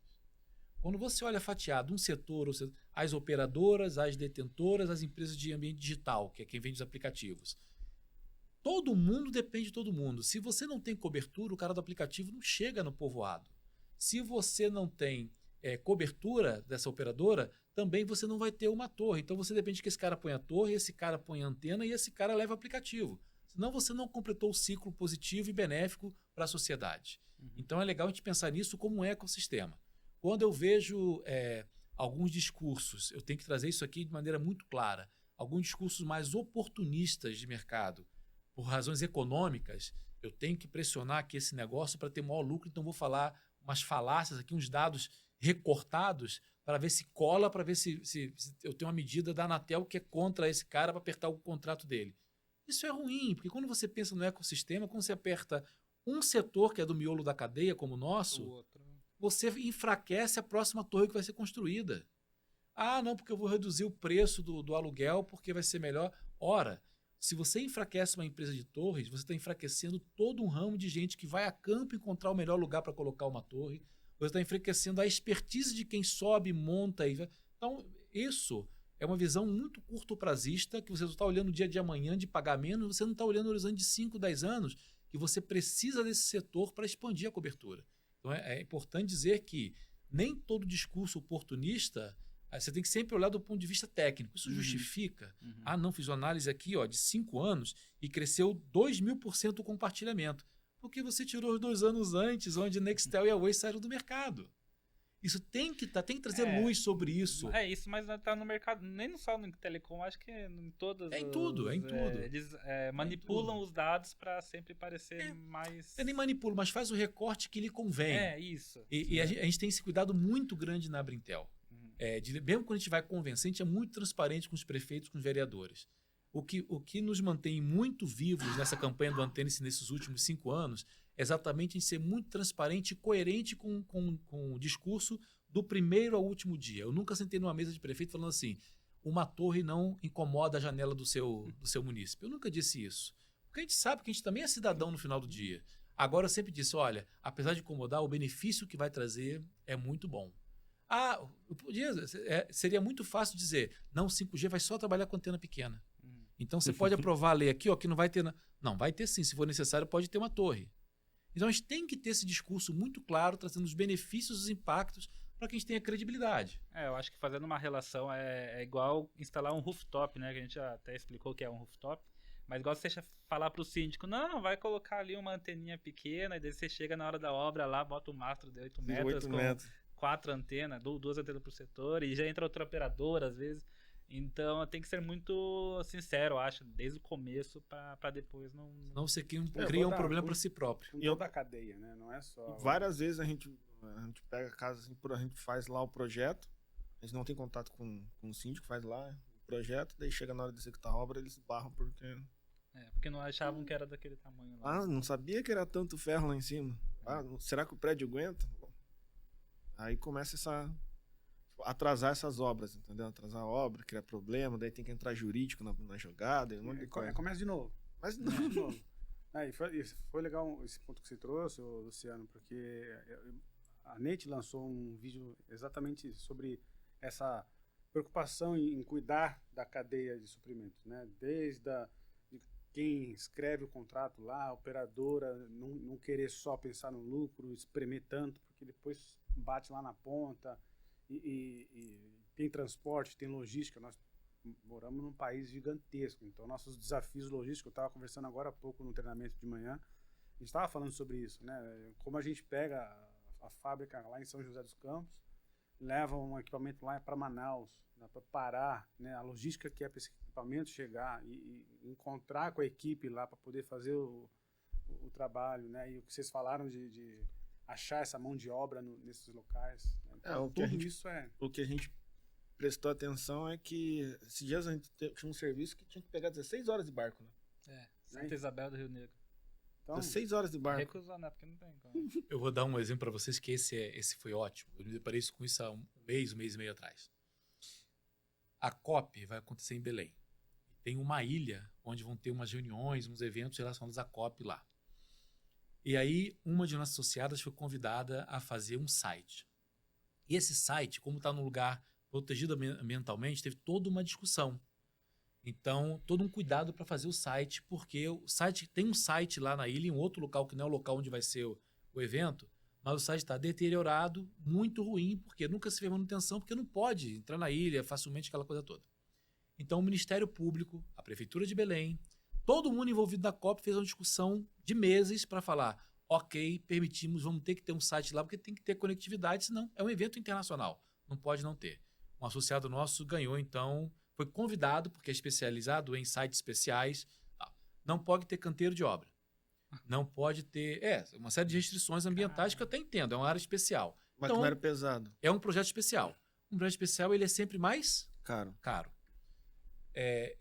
Quando você olha fatiado um setor, as operadoras, as detentoras, as empresas de ambiente digital, que é quem vende os aplicativos, todo mundo depende de todo mundo. Se você não tem cobertura, o cara do aplicativo não chega no povoado. Se você não tem cobertura dessa operadora, também você não vai ter uma torre. Então você depende que esse cara ponha a torre, esse cara ponha a antena e esse cara leva o aplicativo. Senão você não completou o ciclo positivo e benéfico para a sociedade. Então é legal a gente pensar nisso como um ecossistema. Quando eu vejo alguns discursos, eu tenho que trazer isso aqui de maneira muito clara, alguns discursos mais oportunistas de mercado, por razões econômicas, eu tenho que pressionar aqui esse negócio para ter maior lucro, então vou falar umas falácias aqui, uns dados recortados para ver se cola, para ver se eu tenho uma medida da Anatel que é contra esse cara para apertar o contrato dele. Isso é ruim, porque quando você pensa no ecossistema, quando você aperta um setor que é do miolo da cadeia, como o nosso, você enfraquece a próxima torre que vai ser construída. Não, porque eu vou reduzir o preço do aluguel porque vai ser melhor. Ora, se você enfraquece uma empresa de torres, você está enfraquecendo todo um ramo de gente que vai a campo encontrar o melhor lugar para colocar uma torre. Você está enfraquecendo a expertise de quem sobe, monta. Então, isso é uma visão muito curto-prazista, que você está olhando o dia de amanhã de pagar menos, você não está olhando o horizonte de 5, 10 anos, que você precisa desse setor para expandir a cobertura. Então, é importante dizer que nem todo discurso oportunista, você tem que sempre olhar do ponto de vista técnico. Isso justifica. Não, fiz uma análise aqui de 5 anos e cresceu 2.000% o compartilhamento. Porque você tirou os 2 anos antes, onde Nextel e Huawei saíram do mercado. Isso tem que trazer luz sobre isso. É isso, mas está no mercado, nem só no telecom, acho que em todas. É em tudo. Eles manipulam os dados para sempre parecer mais. Nem manipula, mas faz o recorte que lhe convém. Isso. E a gente tem esse cuidado muito grande na Abrintel. Mesmo quando a gente vai convencer, a gente é muito transparente com os prefeitos, com os vereadores. O que nos mantém muito vivos nessa campanha do Antena-se nesses últimos 5 anos é exatamente a gente ser muito transparente e coerente com o discurso do primeiro ao último dia. Eu nunca sentei numa mesa de prefeito falando assim, uma torre não incomoda a janela do seu município. Eu nunca disse isso. Porque a gente sabe que a gente também é cidadão no final do dia. Agora eu sempre disse, olha, apesar de incomodar, o benefício que vai trazer é muito bom. Seria muito fácil dizer, não, o 5G vai só trabalhar com antena pequena. Então você pode aprovar a lei aqui, que não vai ter. Não, vai ter sim, se for necessário, pode ter uma torre. Então a gente tem que ter esse discurso muito claro, trazendo os benefícios e os impactos para que a gente tenha credibilidade. Eu acho que fazendo uma relação é igual instalar um rooftop, né? Que a gente já até explicou o que é um rooftop. Mas igual você falar para o síndico, não, vai colocar ali uma anteninha pequena, e daí você chega na hora da obra lá, bota um mastro de 8 metros com 4 antenas, 2 antenas por setor, e já entra outra operadora às vezes. Então tem que ser muito sincero, eu acho, desde o começo para depois não. Senão você cria um problema para si próprio. Com toda a cadeia, né? Não é só. Várias vezes a gente pega a casa assim, a gente faz lá o projeto, a gente não tem contato com o síndico, faz lá o projeto, daí chega na hora de executar a obra, eles barram porque. Porque não achavam que era daquele tamanho lá. Não sabia que era tanto ferro lá em cima. Será que o prédio aguenta? Aí começa atrasar essas obras, entendeu? Atrasar a obra, criar problema, daí tem que entrar jurídico na jogada, um monte de coisa. Começa de novo. Mas não. Foi legal esse ponto que você trouxe, Luciano, porque a NET lançou um vídeo exatamente sobre essa preocupação em cuidar da cadeia de suprimentos, né? Desde de quem escreve o contrato lá, a operadora não querer só pensar no lucro, espremer tanto, porque depois bate lá na ponta. E tem transporte, tem logística. Nós moramos num país gigantesco, então nossos desafios logísticos, eu estava conversando agora há pouco no treinamento de manhã, a gente estava falando sobre isso, né? Como a gente pega a fábrica lá em São José dos Campos, levam um equipamento lá para Manaus, né, para parar, né, a logística que é para esse equipamento chegar e encontrar com a equipe lá para poder fazer o trabalho, né, e o que vocês falaram de achar essa mão de obra nesses locais. Né? Então, O que a gente prestou atenção é que esses dias a gente tinha um serviço que tinha que pegar 16 horas de barco, né? Santa Isabel do Rio Negro. Então, 16 horas de barco. Recusou, né? Porque não tem como. Eu vou dar um exemplo para vocês que esse foi ótimo. Eu me deparei com isso há um mês e meio atrás. A COP vai acontecer em Belém. Tem uma ilha onde vão ter umas reuniões, uns eventos relacionados à COP lá. E aí, uma de nossas associadas foi convidada a fazer um site. E esse site, como está num lugar protegido ambientalmente, teve toda uma discussão. Então, todo um cuidado para fazer o site, porque o site tem um site lá na ilha, em outro local que não é o local onde vai ser o evento, mas o site está deteriorado, muito ruim, porque nunca se fez manutenção, porque não pode entrar na ilha facilmente, aquela coisa toda. Então, o Ministério Público, a Prefeitura de Belém, todo mundo envolvido na COP fez uma discussão de meses para falar, ok, permitimos, vamos ter que ter um site lá, porque tem que ter conectividade, senão é um evento internacional, não pode não ter. Um associado nosso ganhou, então, foi convidado, porque é especializado em sites especiais, não pode ter canteiro de obra, não pode ter, uma série de restrições ambientais que eu até entendo, é uma área especial. Mas Então, não era pesado. é um projeto especial. Um projeto especial, ele é sempre mais Caro.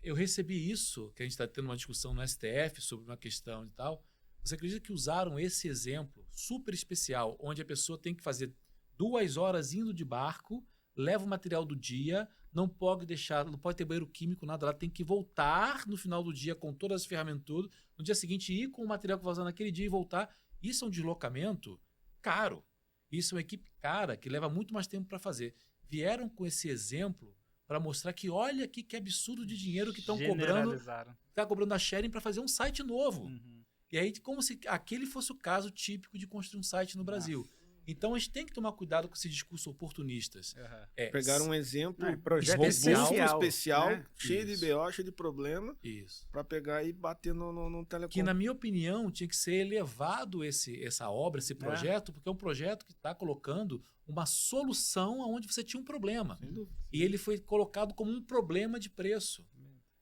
Eu recebi isso, que a gente está tendo uma discussão no STF sobre uma questão e tal. Você acredita que usaram esse exemplo super especial, onde a pessoa tem que fazer 2 horas indo de barco, leva o material do dia, não pode ter banheiro químico, nada, ela tem que voltar no final do dia com todas as ferramentas, tudo, no dia seguinte ir com o material que vai usar naquele dia e voltar. Isso é um deslocamento caro. Isso é uma equipe cara, que leva muito mais tempo para fazer. Vieram com esse exemplo para mostrar que olha aqui que absurdo de dinheiro que estão cobrando. Está cobrando a sharing para fazer um site novo. Uhum. E aí, como se aquele fosse o caso típico de construir um site no Brasil. Então, a gente tem que tomar cuidado com esses discursos oportunistas. Uhum. Pegaram um exemplo projeto especial, né? cheio de BO, cheio de problema, Isso. para pegar e bater no telecom. Que, na minha opinião, tinha que ser elevado essa obra, esse projeto, porque é um projeto que está colocando uma solução onde você tinha um problema. Sem dúvida. E ele foi colocado como um problema de preço.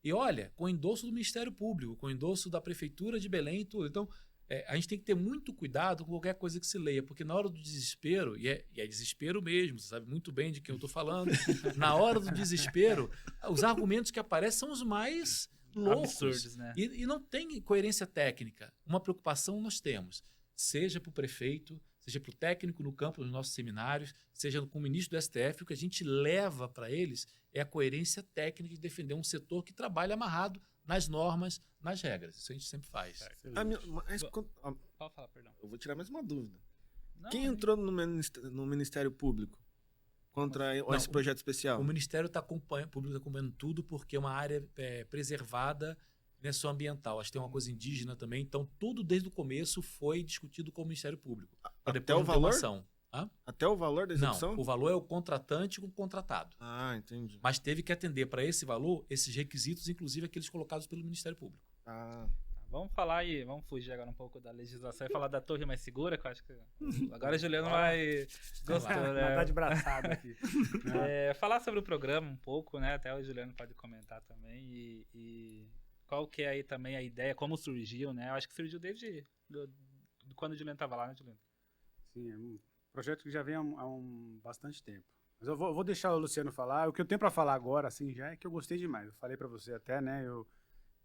E olha, com o endosso do Ministério Público, com o endosso da Prefeitura de Belém e tudo. Então, a gente tem que ter muito cuidado com qualquer coisa que se leia, porque na hora do desespero, e é desespero mesmo, você sabe muito bem de quem eu estou falando, na hora do desespero, os argumentos que aparecem são os mais loucos. Absurdos, né? E não tem coerência técnica. Uma preocupação nós temos, seja para o prefeito, seja para o técnico no campo dos nossos seminários, seja com o ministro do STF, o que a gente leva para eles é a coerência técnica de defender um setor que trabalha amarrado nas normas, nas regras. Isso a gente sempre faz. Pode falar, perdão. Eu vou tirar mais uma dúvida. Não, Quem entrou no Ministério Público contra esse projeto especial? O Ministério está acompanhando tudo porque é uma área preservada, não é só ambiental. Acho que tem uma coisa indígena também. Então, tudo desde o começo foi discutido com o Ministério Público. Até o valor? Até o valor da execução? Não, o valor é o contratante com o contratado. Ah, entendi. Mas teve que atender para esse valor, esses requisitos, inclusive aqueles colocados pelo Ministério Público. Ah. Vamos falar aí, vamos fugir agora um pouco da legislação e falar da torre mais segura, que eu acho que agora o Juliano vai gostar, né? Tá de braçada aqui. Falar sobre o programa um pouco, né? Até o Juliano pode comentar também e qual que é aí também a ideia, como surgiu, né? Eu acho que surgiu desde quando o Juliano estava lá, né, Juliano? Sim, é um projeto que já vem há bastante tempo. Mas eu vou deixar o Luciano falar. O que eu tenho para falar agora, assim, já é que eu gostei demais. Eu falei para você até, né?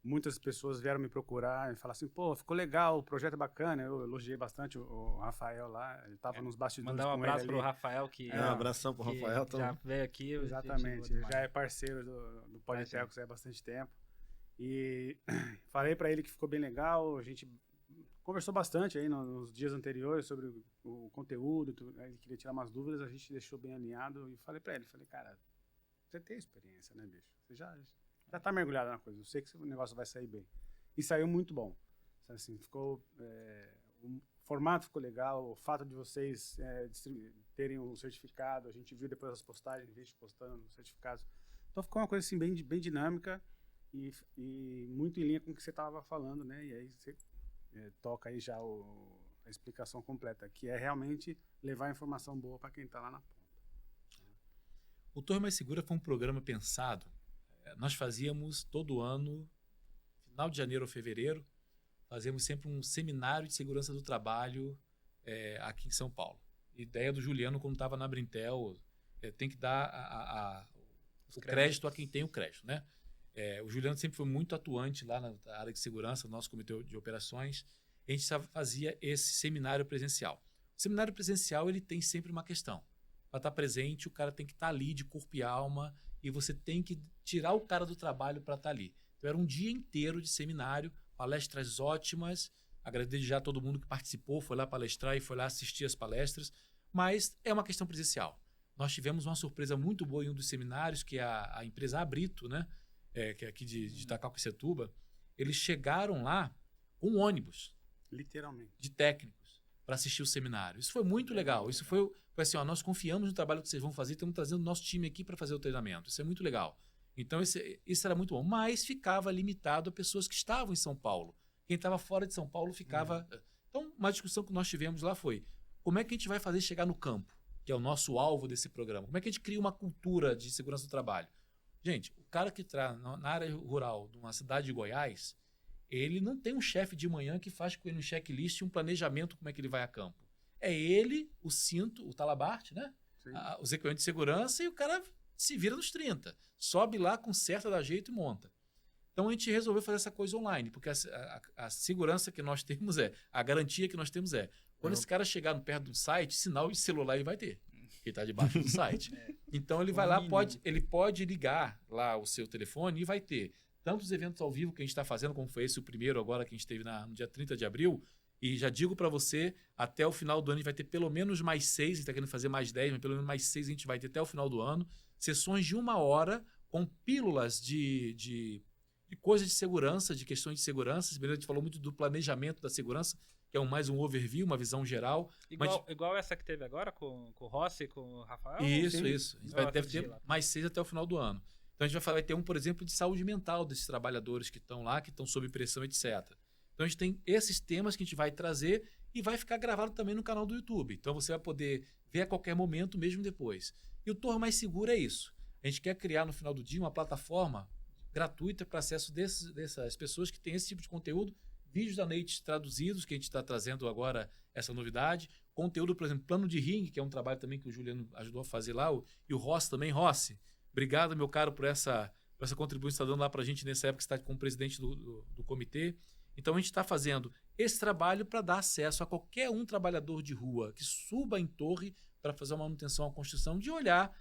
Muitas pessoas vieram me procurar e falaram assim, pô, ficou legal, o projeto é bacana. Eu elogiei bastante o Rafael lá, ele estava nos bastidores. Mandar um abraço pro Rafael, que um abração pro Rafael. Já veio aqui. Exatamente, ele já é parceiro do Podtelcos há bastante tempo. E falei para ele que ficou bem legal, a gente conversou bastante aí nos dias anteriores sobre o conteúdo, ele queria tirar umas dúvidas, a gente deixou bem alinhado e falei para ele, cara, você tem experiência, né, bicho? Você já tá mergulhado na coisa, eu sei que o negócio vai sair bem. E saiu muito bom. Assim, ficou, o formato ficou legal, o fato de vocês terem um certificado, a gente viu depois as postagens, a gente postando os certificados. Então ficou uma coisa assim bem dinâmica e muito em linha com o que você estava falando, né? E aí você toca aí já a a explicação completa, que é realmente levar a informação boa para quem está lá na ponta. O Torre Mais Segura foi um programa pensado. Nós fazíamos todo ano, final de janeiro ou fevereiro, fazíamos sempre um seminário de segurança do trabalho aqui em São Paulo. Ideia do Juliano, quando estava na Brintel, tem que dar o crédito a quem tem o crédito, né? O Juliano sempre foi muito atuante lá na área de segurança, no nosso comitê de operações. A gente fazia esse seminário presencial. O seminário presencial ele tem sempre uma questão. Para estar presente, o cara tem que estar ali de corpo e alma e você tem que tirar o cara do trabalho para estar ali. Então era um dia inteiro de seminário, palestras ótimas. Agradeço já a todo mundo que participou, foi lá palestrar e foi lá assistir as palestras, mas é uma questão presencial. Nós tivemos uma surpresa muito boa em um dos seminários, que é a empresa Abrito, né? Que é aqui de Itacoaquecetuba. Eles chegaram lá com um ônibus. Literalmente. De técnicos para assistir o seminário. Isso foi muito legal. Isso foi assim, nós confiamos no trabalho que vocês vão fazer, estamos trazendo o nosso time aqui para fazer o treinamento. Isso é muito legal. Então, isso era muito bom. Mas ficava limitado a pessoas que estavam em São Paulo. Quem estava fora de São Paulo ficava... Então, uma discussão que nós tivemos lá foi como é que a gente vai fazer chegar no campo, que é o nosso alvo desse programa? Como é que a gente cria uma cultura de segurança do trabalho? Gente, o cara que está na área rural de uma cidade de Goiás, ele não tem um chefe de manhã que faz com ele um checklist, um planejamento como é que ele vai a campo. É ele, o cinto, o talabarte, né? Os equipamentos de segurança e o cara se vira nos 30. Sobe lá, conserta, dá jeito e monta. Então a gente resolveu fazer essa coisa online, porque a segurança que nós temos a garantia que nós temos quando esse cara chegar perto do site, sinal de celular ele vai ter, que está debaixo do site. Então ele vai lá, ele pode ligar lá o seu telefone e vai ter tanto os eventos ao vivo que a gente está fazendo, como foi esse o primeiro agora que a gente teve no dia 30 de abril, e já digo para você, até o final do ano a gente vai ter pelo menos mais 6, a gente está querendo fazer mais 10, mas pelo menos mais 6 a gente vai ter até o final do ano, sessões de 1 hora com pílulas de coisas de segurança, de questões de segurança. A gente falou muito do planejamento da segurança, que é mais um overview, uma visão geral. Igual essa que teve agora com o Rossi e com o Rafael? Isso. A gente deve ter mais 6 até o final do ano. Então a gente vai ter por exemplo, de saúde mental desses trabalhadores que estão lá, que estão sob pressão, etc. Então a gente tem esses temas que a gente vai trazer e vai ficar gravado também no canal do YouTube. Então você vai poder ver a qualquer momento, mesmo depois. E o Torre Mais Seguro é isso. A gente quer criar no final do dia uma plataforma gratuita para acesso dessas pessoas que têm esse tipo de conteúdo, vídeos da Neite traduzidos, que a gente está trazendo agora essa novidade, conteúdo, por exemplo, plano de ringue, que é um trabalho também que o Juliano ajudou a fazer lá, e o Rossi também. Rossi, obrigado, meu caro, por essa contribuição que você está dando lá para a gente nessa época que você está como presidente do comitê. Então, a gente está fazendo esse trabalho para dar acesso a qualquer trabalhador de rua que suba em torre para fazer uma manutenção, uma construção, de olhar,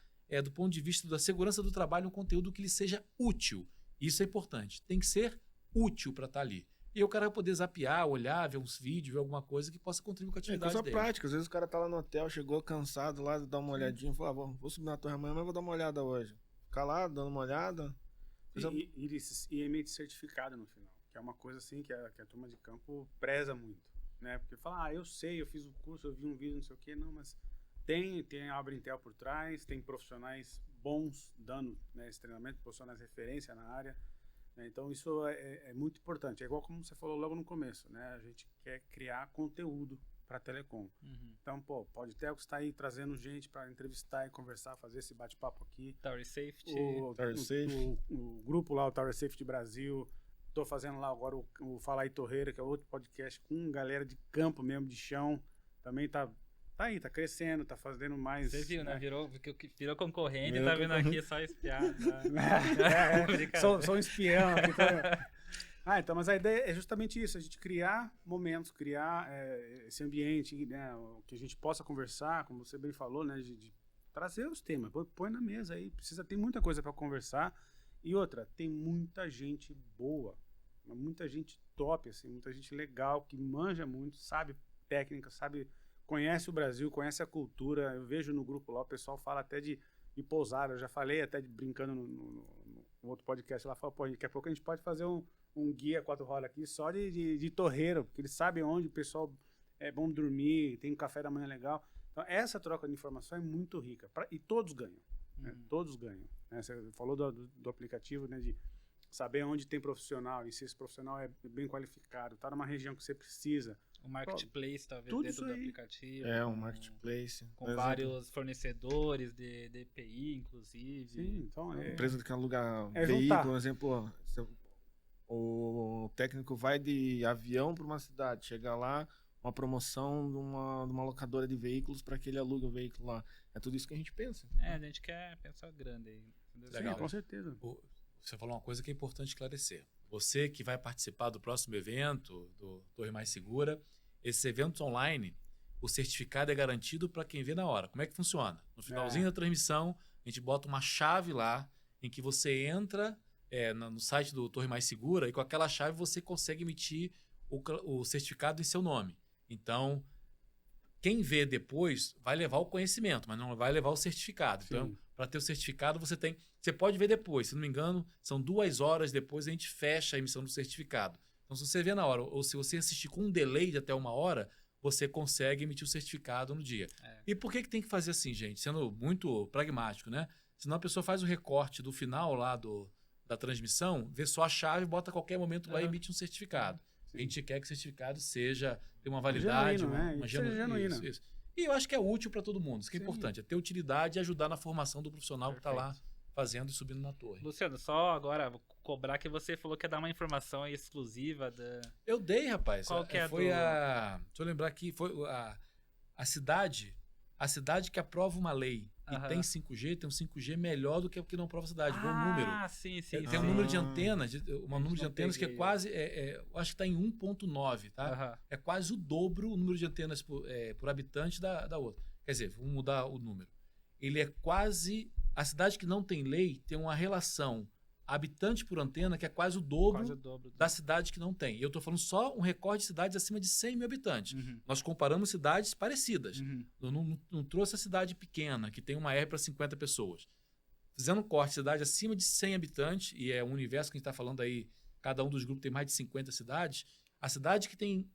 do ponto de vista da segurança do trabalho, um conteúdo que lhe seja útil. Isso é importante. Tem que ser útil para estar ali. E o cara vai poder zapear, olhar, ver uns vídeos, ver alguma coisa que possa contribuir com a atividade coisa dele. prática. Às vezes o cara tá lá no hotel, chegou cansado lá, dá uma olhadinha, falou, vou subir na torre amanhã, mas vou dar uma olhada hoje. Ficar lá, dando uma olhada. E emite certificado no final, que é uma coisa assim que a turma de campo preza muito, né? Porque fala, eu sei, eu fiz o curso, eu vi um vídeo, não sei o quê. Não, mas tem a Abrintel por trás, tem profissionais bons dando, né, esse treinamento, profissionais de referência na área. Então isso é muito importante. É igual como você falou logo no começo, né? A gente quer criar conteúdo para telecom. Então, o Podtelx está aí trazendo gente para entrevistar e conversar, fazer esse bate-papo aqui. Tower Safety. O grupo lá, o Tower Safety Brasil. Estou fazendo lá agora o Fala aí Torreira, que é outro podcast com galera de campo mesmo, de chão. Também tá aí, tá crescendo, tá fazendo mais... Você viu, né? Virou concorrente, tá vindo aqui só espiar. Sou um espião aqui. Então, mas a ideia é justamente isso, a gente criar momentos, criar esse ambiente, né, que a gente possa conversar, como você bem falou, né, de trazer os temas, põe na mesa aí, tem muita coisa para conversar. E outra, tem muita gente boa, muita gente top, assim, muita gente legal, que manja muito, sabe técnica, conhece o Brasil, conhece a cultura. Eu vejo no grupo lá, o pessoal fala até de pousada. Eu já falei até brincando no outro podcast lá, daqui a pouco a gente pode fazer um guia 4 rodas aqui só de torreiro, porque eles sabem onde o pessoal é bom dormir, tem um café da manhã legal. Então essa troca de informação é muito rica e todos ganham, né? Todos ganham, né? Você falou do aplicativo, né, de saber onde tem profissional e se esse profissional é bem qualificado, está numa região que você precisa, O marketplace, talvez, tudo dentro isso do aí. aplicativo. É, um marketplace. Com Por exemplo, vários fornecedores de EPI, inclusive. Sim, então empresa que aluga É veículo, juntar. por exemplo, o técnico vai de avião para uma cidade, chega lá, uma promoção de uma locadora de veículos para que ele alugue o veículo lá. É tudo isso que a gente pensa. A gente quer pensar grande aí. Legal. Sim, com certeza. Você falou uma coisa que é importante esclarecer. Você que vai participar do próximo evento, do Torre Mais Segura, esses eventos online, o certificado é garantido para quem vê na hora. Como é que funciona? No finalzinho da transmissão, a gente bota uma chave lá em que você entra no site do Torre Mais Segura e com aquela chave você consegue emitir o certificado em seu nome. Então, quem vê depois vai levar o conhecimento, mas não vai levar o certificado. Sim. Então, para ter o certificado, você pode ver depois. Se não me engano, são 2 horas depois a gente fecha a emissão do certificado. Então, se você vê na hora, ou se você assistir com um delay de até 1 hora, você consegue emitir o certificado no dia. E por que tem que fazer assim, gente? Sendo muito pragmático, né? Senão a pessoa faz o recorte do final lá da transmissão, vê só a chave, bota a qualquer momento lá e emite um certificado. A gente quer que o certificado tenha uma validade, Genuíno, né? uma Isso seja genuíno. Isso. E eu acho que é útil para todo mundo. Isso que é Sim. importante, é ter utilidade e ajudar na formação do profissional que está lá fazendo e subindo na torre. Luciano, só agora vou cobrar que você falou que ia dar uma informação aí exclusiva da... Eu dei, rapaz. Qual que é Foi deixa eu lembrar aqui, foi a cidade que aprova uma lei e tem 5G, tem um 5G melhor do que o que não aprova a cidade. Vê o número. Sim. Tem um número de antenas, que é peguei. quase, eu acho que está em 1.9, tá? É quase o dobro o número de antenas por habitante da outra. Quer dizer, vamos mudar o número. Ele é quase... A cidade que não tem lei tem uma relação habitante por antena que é quase o dobro da cidade que não tem. E eu estou falando só um recorde de cidades acima de 100 mil habitantes. Nós comparamos cidades parecidas. Eu não trouxe a cidade pequena, que tem uma R para 50 pessoas. Fizendo um corte de cidade acima de 100 habitantes, e é um universo que a gente está falando aí, cada um dos grupos tem mais de 50 cidades, a cidade que tem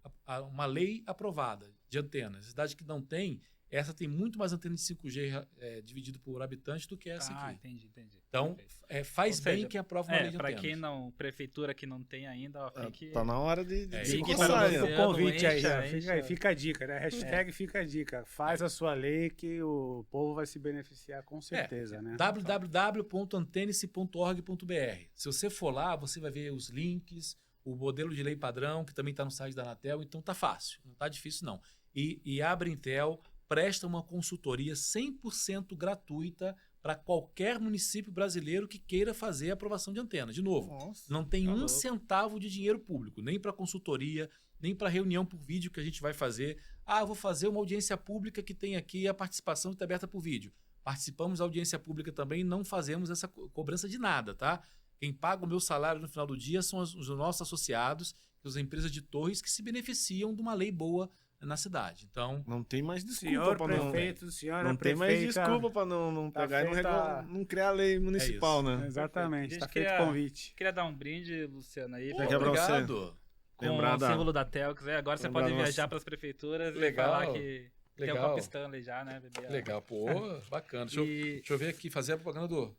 uma lei aprovada de antenas, a cidade que não tem, essa tem muito mais antena de 5G dividido por habitante do que essa aqui. Entendi. Então, faz Ou seja, bem que aprova uma lei de antenas. Para quem não, prefeitura que não tem ainda, fique... Tá na hora de fique começar, para né? você. O convite aí, encha. fica a dica, né? Hashtag fica a dica. Faz a sua lei que o povo vai se beneficiar com certeza, né? www.antenice.org.br. Se você for lá, você vai ver os links, o modelo de lei padrão, que também está no site da Anatel, então tá fácil, não tá difícil não. E a Abrintel presta uma consultoria 100% gratuita para qualquer município brasileiro que queira fazer a aprovação de antena. De novo, não tem um centavo de dinheiro público, nem para consultoria, nem para reunião por vídeo que a gente vai fazer. Eu vou fazer uma audiência pública que tem aqui a participação que está aberta por vídeo. Participamos da audiência pública também e não fazemos essa cobrança de nada, tá? Quem paga o meu salário no final do dia são os nossos associados, as empresas de torres que se beneficiam de uma lei boa na cidade. Então, não tem mais desculpa senhor para prefeito, senhora não tem mais prefeita, desculpa para não tá pegar feita... e não criar a lei municipal, né? Exatamente, está feito o queria, convite. Queria dar um brinde, Luciano, aí. Obrigado. Com o símbolo da Telx. Agora você pode viajar para as prefeituras e falar que tem o Copa Stanley já, né? Beber legal, pô, bacana. Deixa eu ver aqui, fazer a propaganda do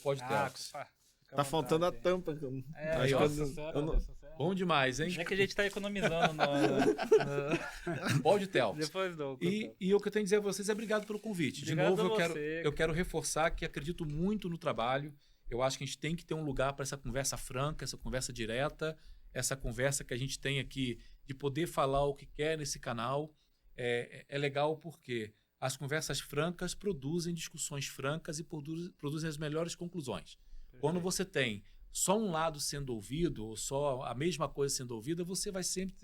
PodTelx. Tá faltando a tampa. Aí, bom demais, hein? É que a gente tá economizando no PodTelx. Depois do. E o que eu tenho a dizer a vocês é obrigado pelo convite. Obrigado de novo, eu quero reforçar que acredito muito no trabalho. Eu acho que a gente tem que ter um lugar para essa conversa franca, essa conversa direta, essa conversa que a gente tem aqui de poder falar o que quer nesse canal. É legal porque as conversas francas produzem discussões francas e produzem as melhores conclusões. Perfeito. Quando você tem só um lado sendo ouvido ou só a mesma coisa sendo ouvida, você vai sempre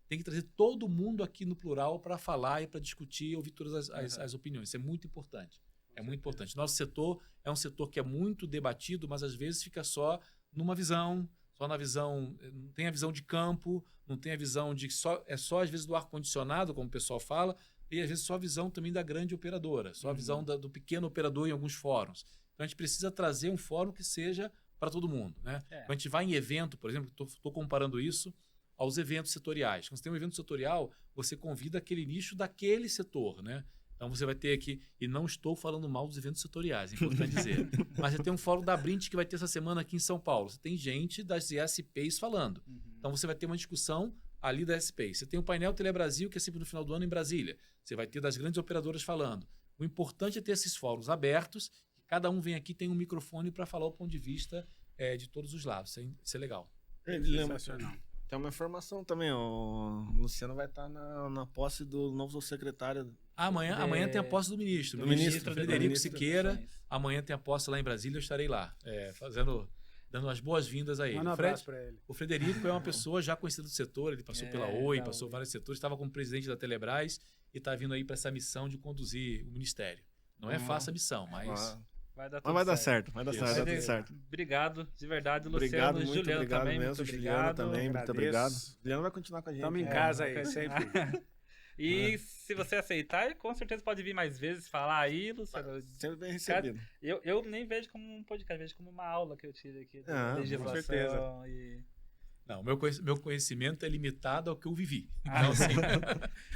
tem que trazer todo mundo aqui no plural para falar e para discutir e ouvir todas as opiniões. Isso é muito importante. É muito importante. Nosso setor é um setor que é muito debatido, mas às vezes fica só numa visão, só na visão, não tem a visão de campo, não tem a visão de só às vezes do ar-condicionado, como o pessoal fala, e às vezes só a visão também da grande operadora, só a visão do pequeno operador em alguns fóruns. Então a gente precisa trazer um fórum que seja para todo mundo, né? Quando a gente vai em evento, por exemplo, estou comparando isso aos eventos setoriais. Quando você tem um evento setorial, você convida aquele nicho daquele setor, né? Então você vai ter aqui, e não estou falando mal dos eventos setoriais, é importante dizer, mas você tem um fórum da Brint que vai ter essa semana aqui em São Paulo. Você tem gente das ISPs falando. Então você vai ter uma discussão ali da SPay. Você tem o painel Telebrasil, que é sempre no final do ano em Brasília. Você vai ter das grandes operadoras falando. O importante é ter esses fóruns abertos, que cada um vem aqui e tem um microfone para falar o ponto de vista de todos os lados. Isso é legal. Sensacional. Tem uma informação também, o Luciano vai estar na posse do novo secretário. Amanhã tem a posse do ministro. Do Do ministro ministro, Frederico ministro Siqueira. Amanhã tem a posse lá em Brasília, eu estarei lá, dando as boas-vindas a ele. Manda um abraço para ele. O Frederico é uma pessoa já conhecida do setor, ele passou pela Oi, da passou Oi. vários setores, estava como presidente da Telebrás e está vindo aí para essa missão de conduzir o ministério. Não é fácil a missão, mas... Vai dar Mas tudo vai dar certo. certo, vai dar Isso. certo, vai dar Vai tudo dar- certo. Obrigado, de verdade, Luciano. Obrigado, muito Juliano obrigado também, mesmo. muito Juliano obrigado. também, muito Agradeço. obrigado. Juliano vai continuar com a gente. Estamos em né? casa aí, sempre. E se você aceitar, com certeza pode vir mais vezes falar aí, Luciano. Sempre bem recebido. Eu nem vejo como um podcast, vejo como uma aula que eu tive aqui Ah, da com legislação. certeza. E... Não, meu conhecimento é limitado ao que eu vivi. Ah, Então, assim,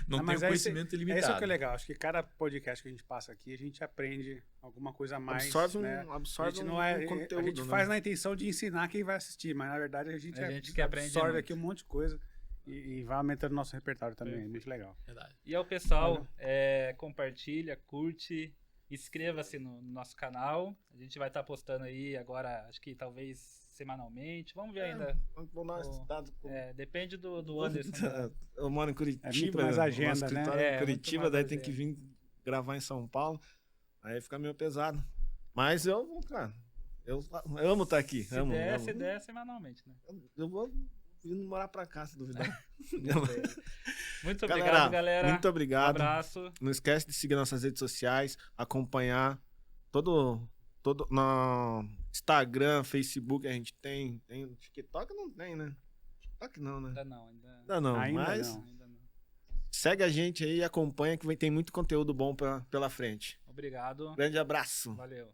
não mas tenho é esse- conhecimento É ilimitado. isso que é legal. Acho que cada podcast que a gente passa aqui, a gente aprende alguma coisa a mais. Absorve né? um, A absorve gente um, não é, um conteúdo. a gente né? faz na intenção de ensinar quem vai assistir, mas na verdade a gente que aprende absorve muito. aqui um monte de coisa e vai aumentando nosso repertório também. Muito legal. Verdade. E ao pessoal, compartilha, curte, inscreva-se no nosso canal. A gente vai estar postando aí agora, acho que talvez semanalmente. Vamos ver ainda. Vou dar uma estudada. Depende do Anderson. Eu moro em Curitiba. É muito mais né? agenda, Nosso né? escritório É, em muito Curitiba, mais daí tem que agenda. vir gravar em São Paulo. Aí fica meio pesado. Mas cara, eu amo estar aqui. Se amo, der, amo. se der semanalmente, né? Eu vou vir morar pra cá, se duvidar. Muito obrigado, galera. Muito Um obrigado. abraço. Não esquece de seguir nossas redes sociais, acompanhar todo no Instagram, Facebook a gente tem TikTok não tem, né? TikTok não, né? Ainda não. Ainda não, Ainda mas não. Ainda não. segue a gente aí e acompanha que tem muito conteúdo bom pela frente. Obrigado. Grande abraço. Valeu.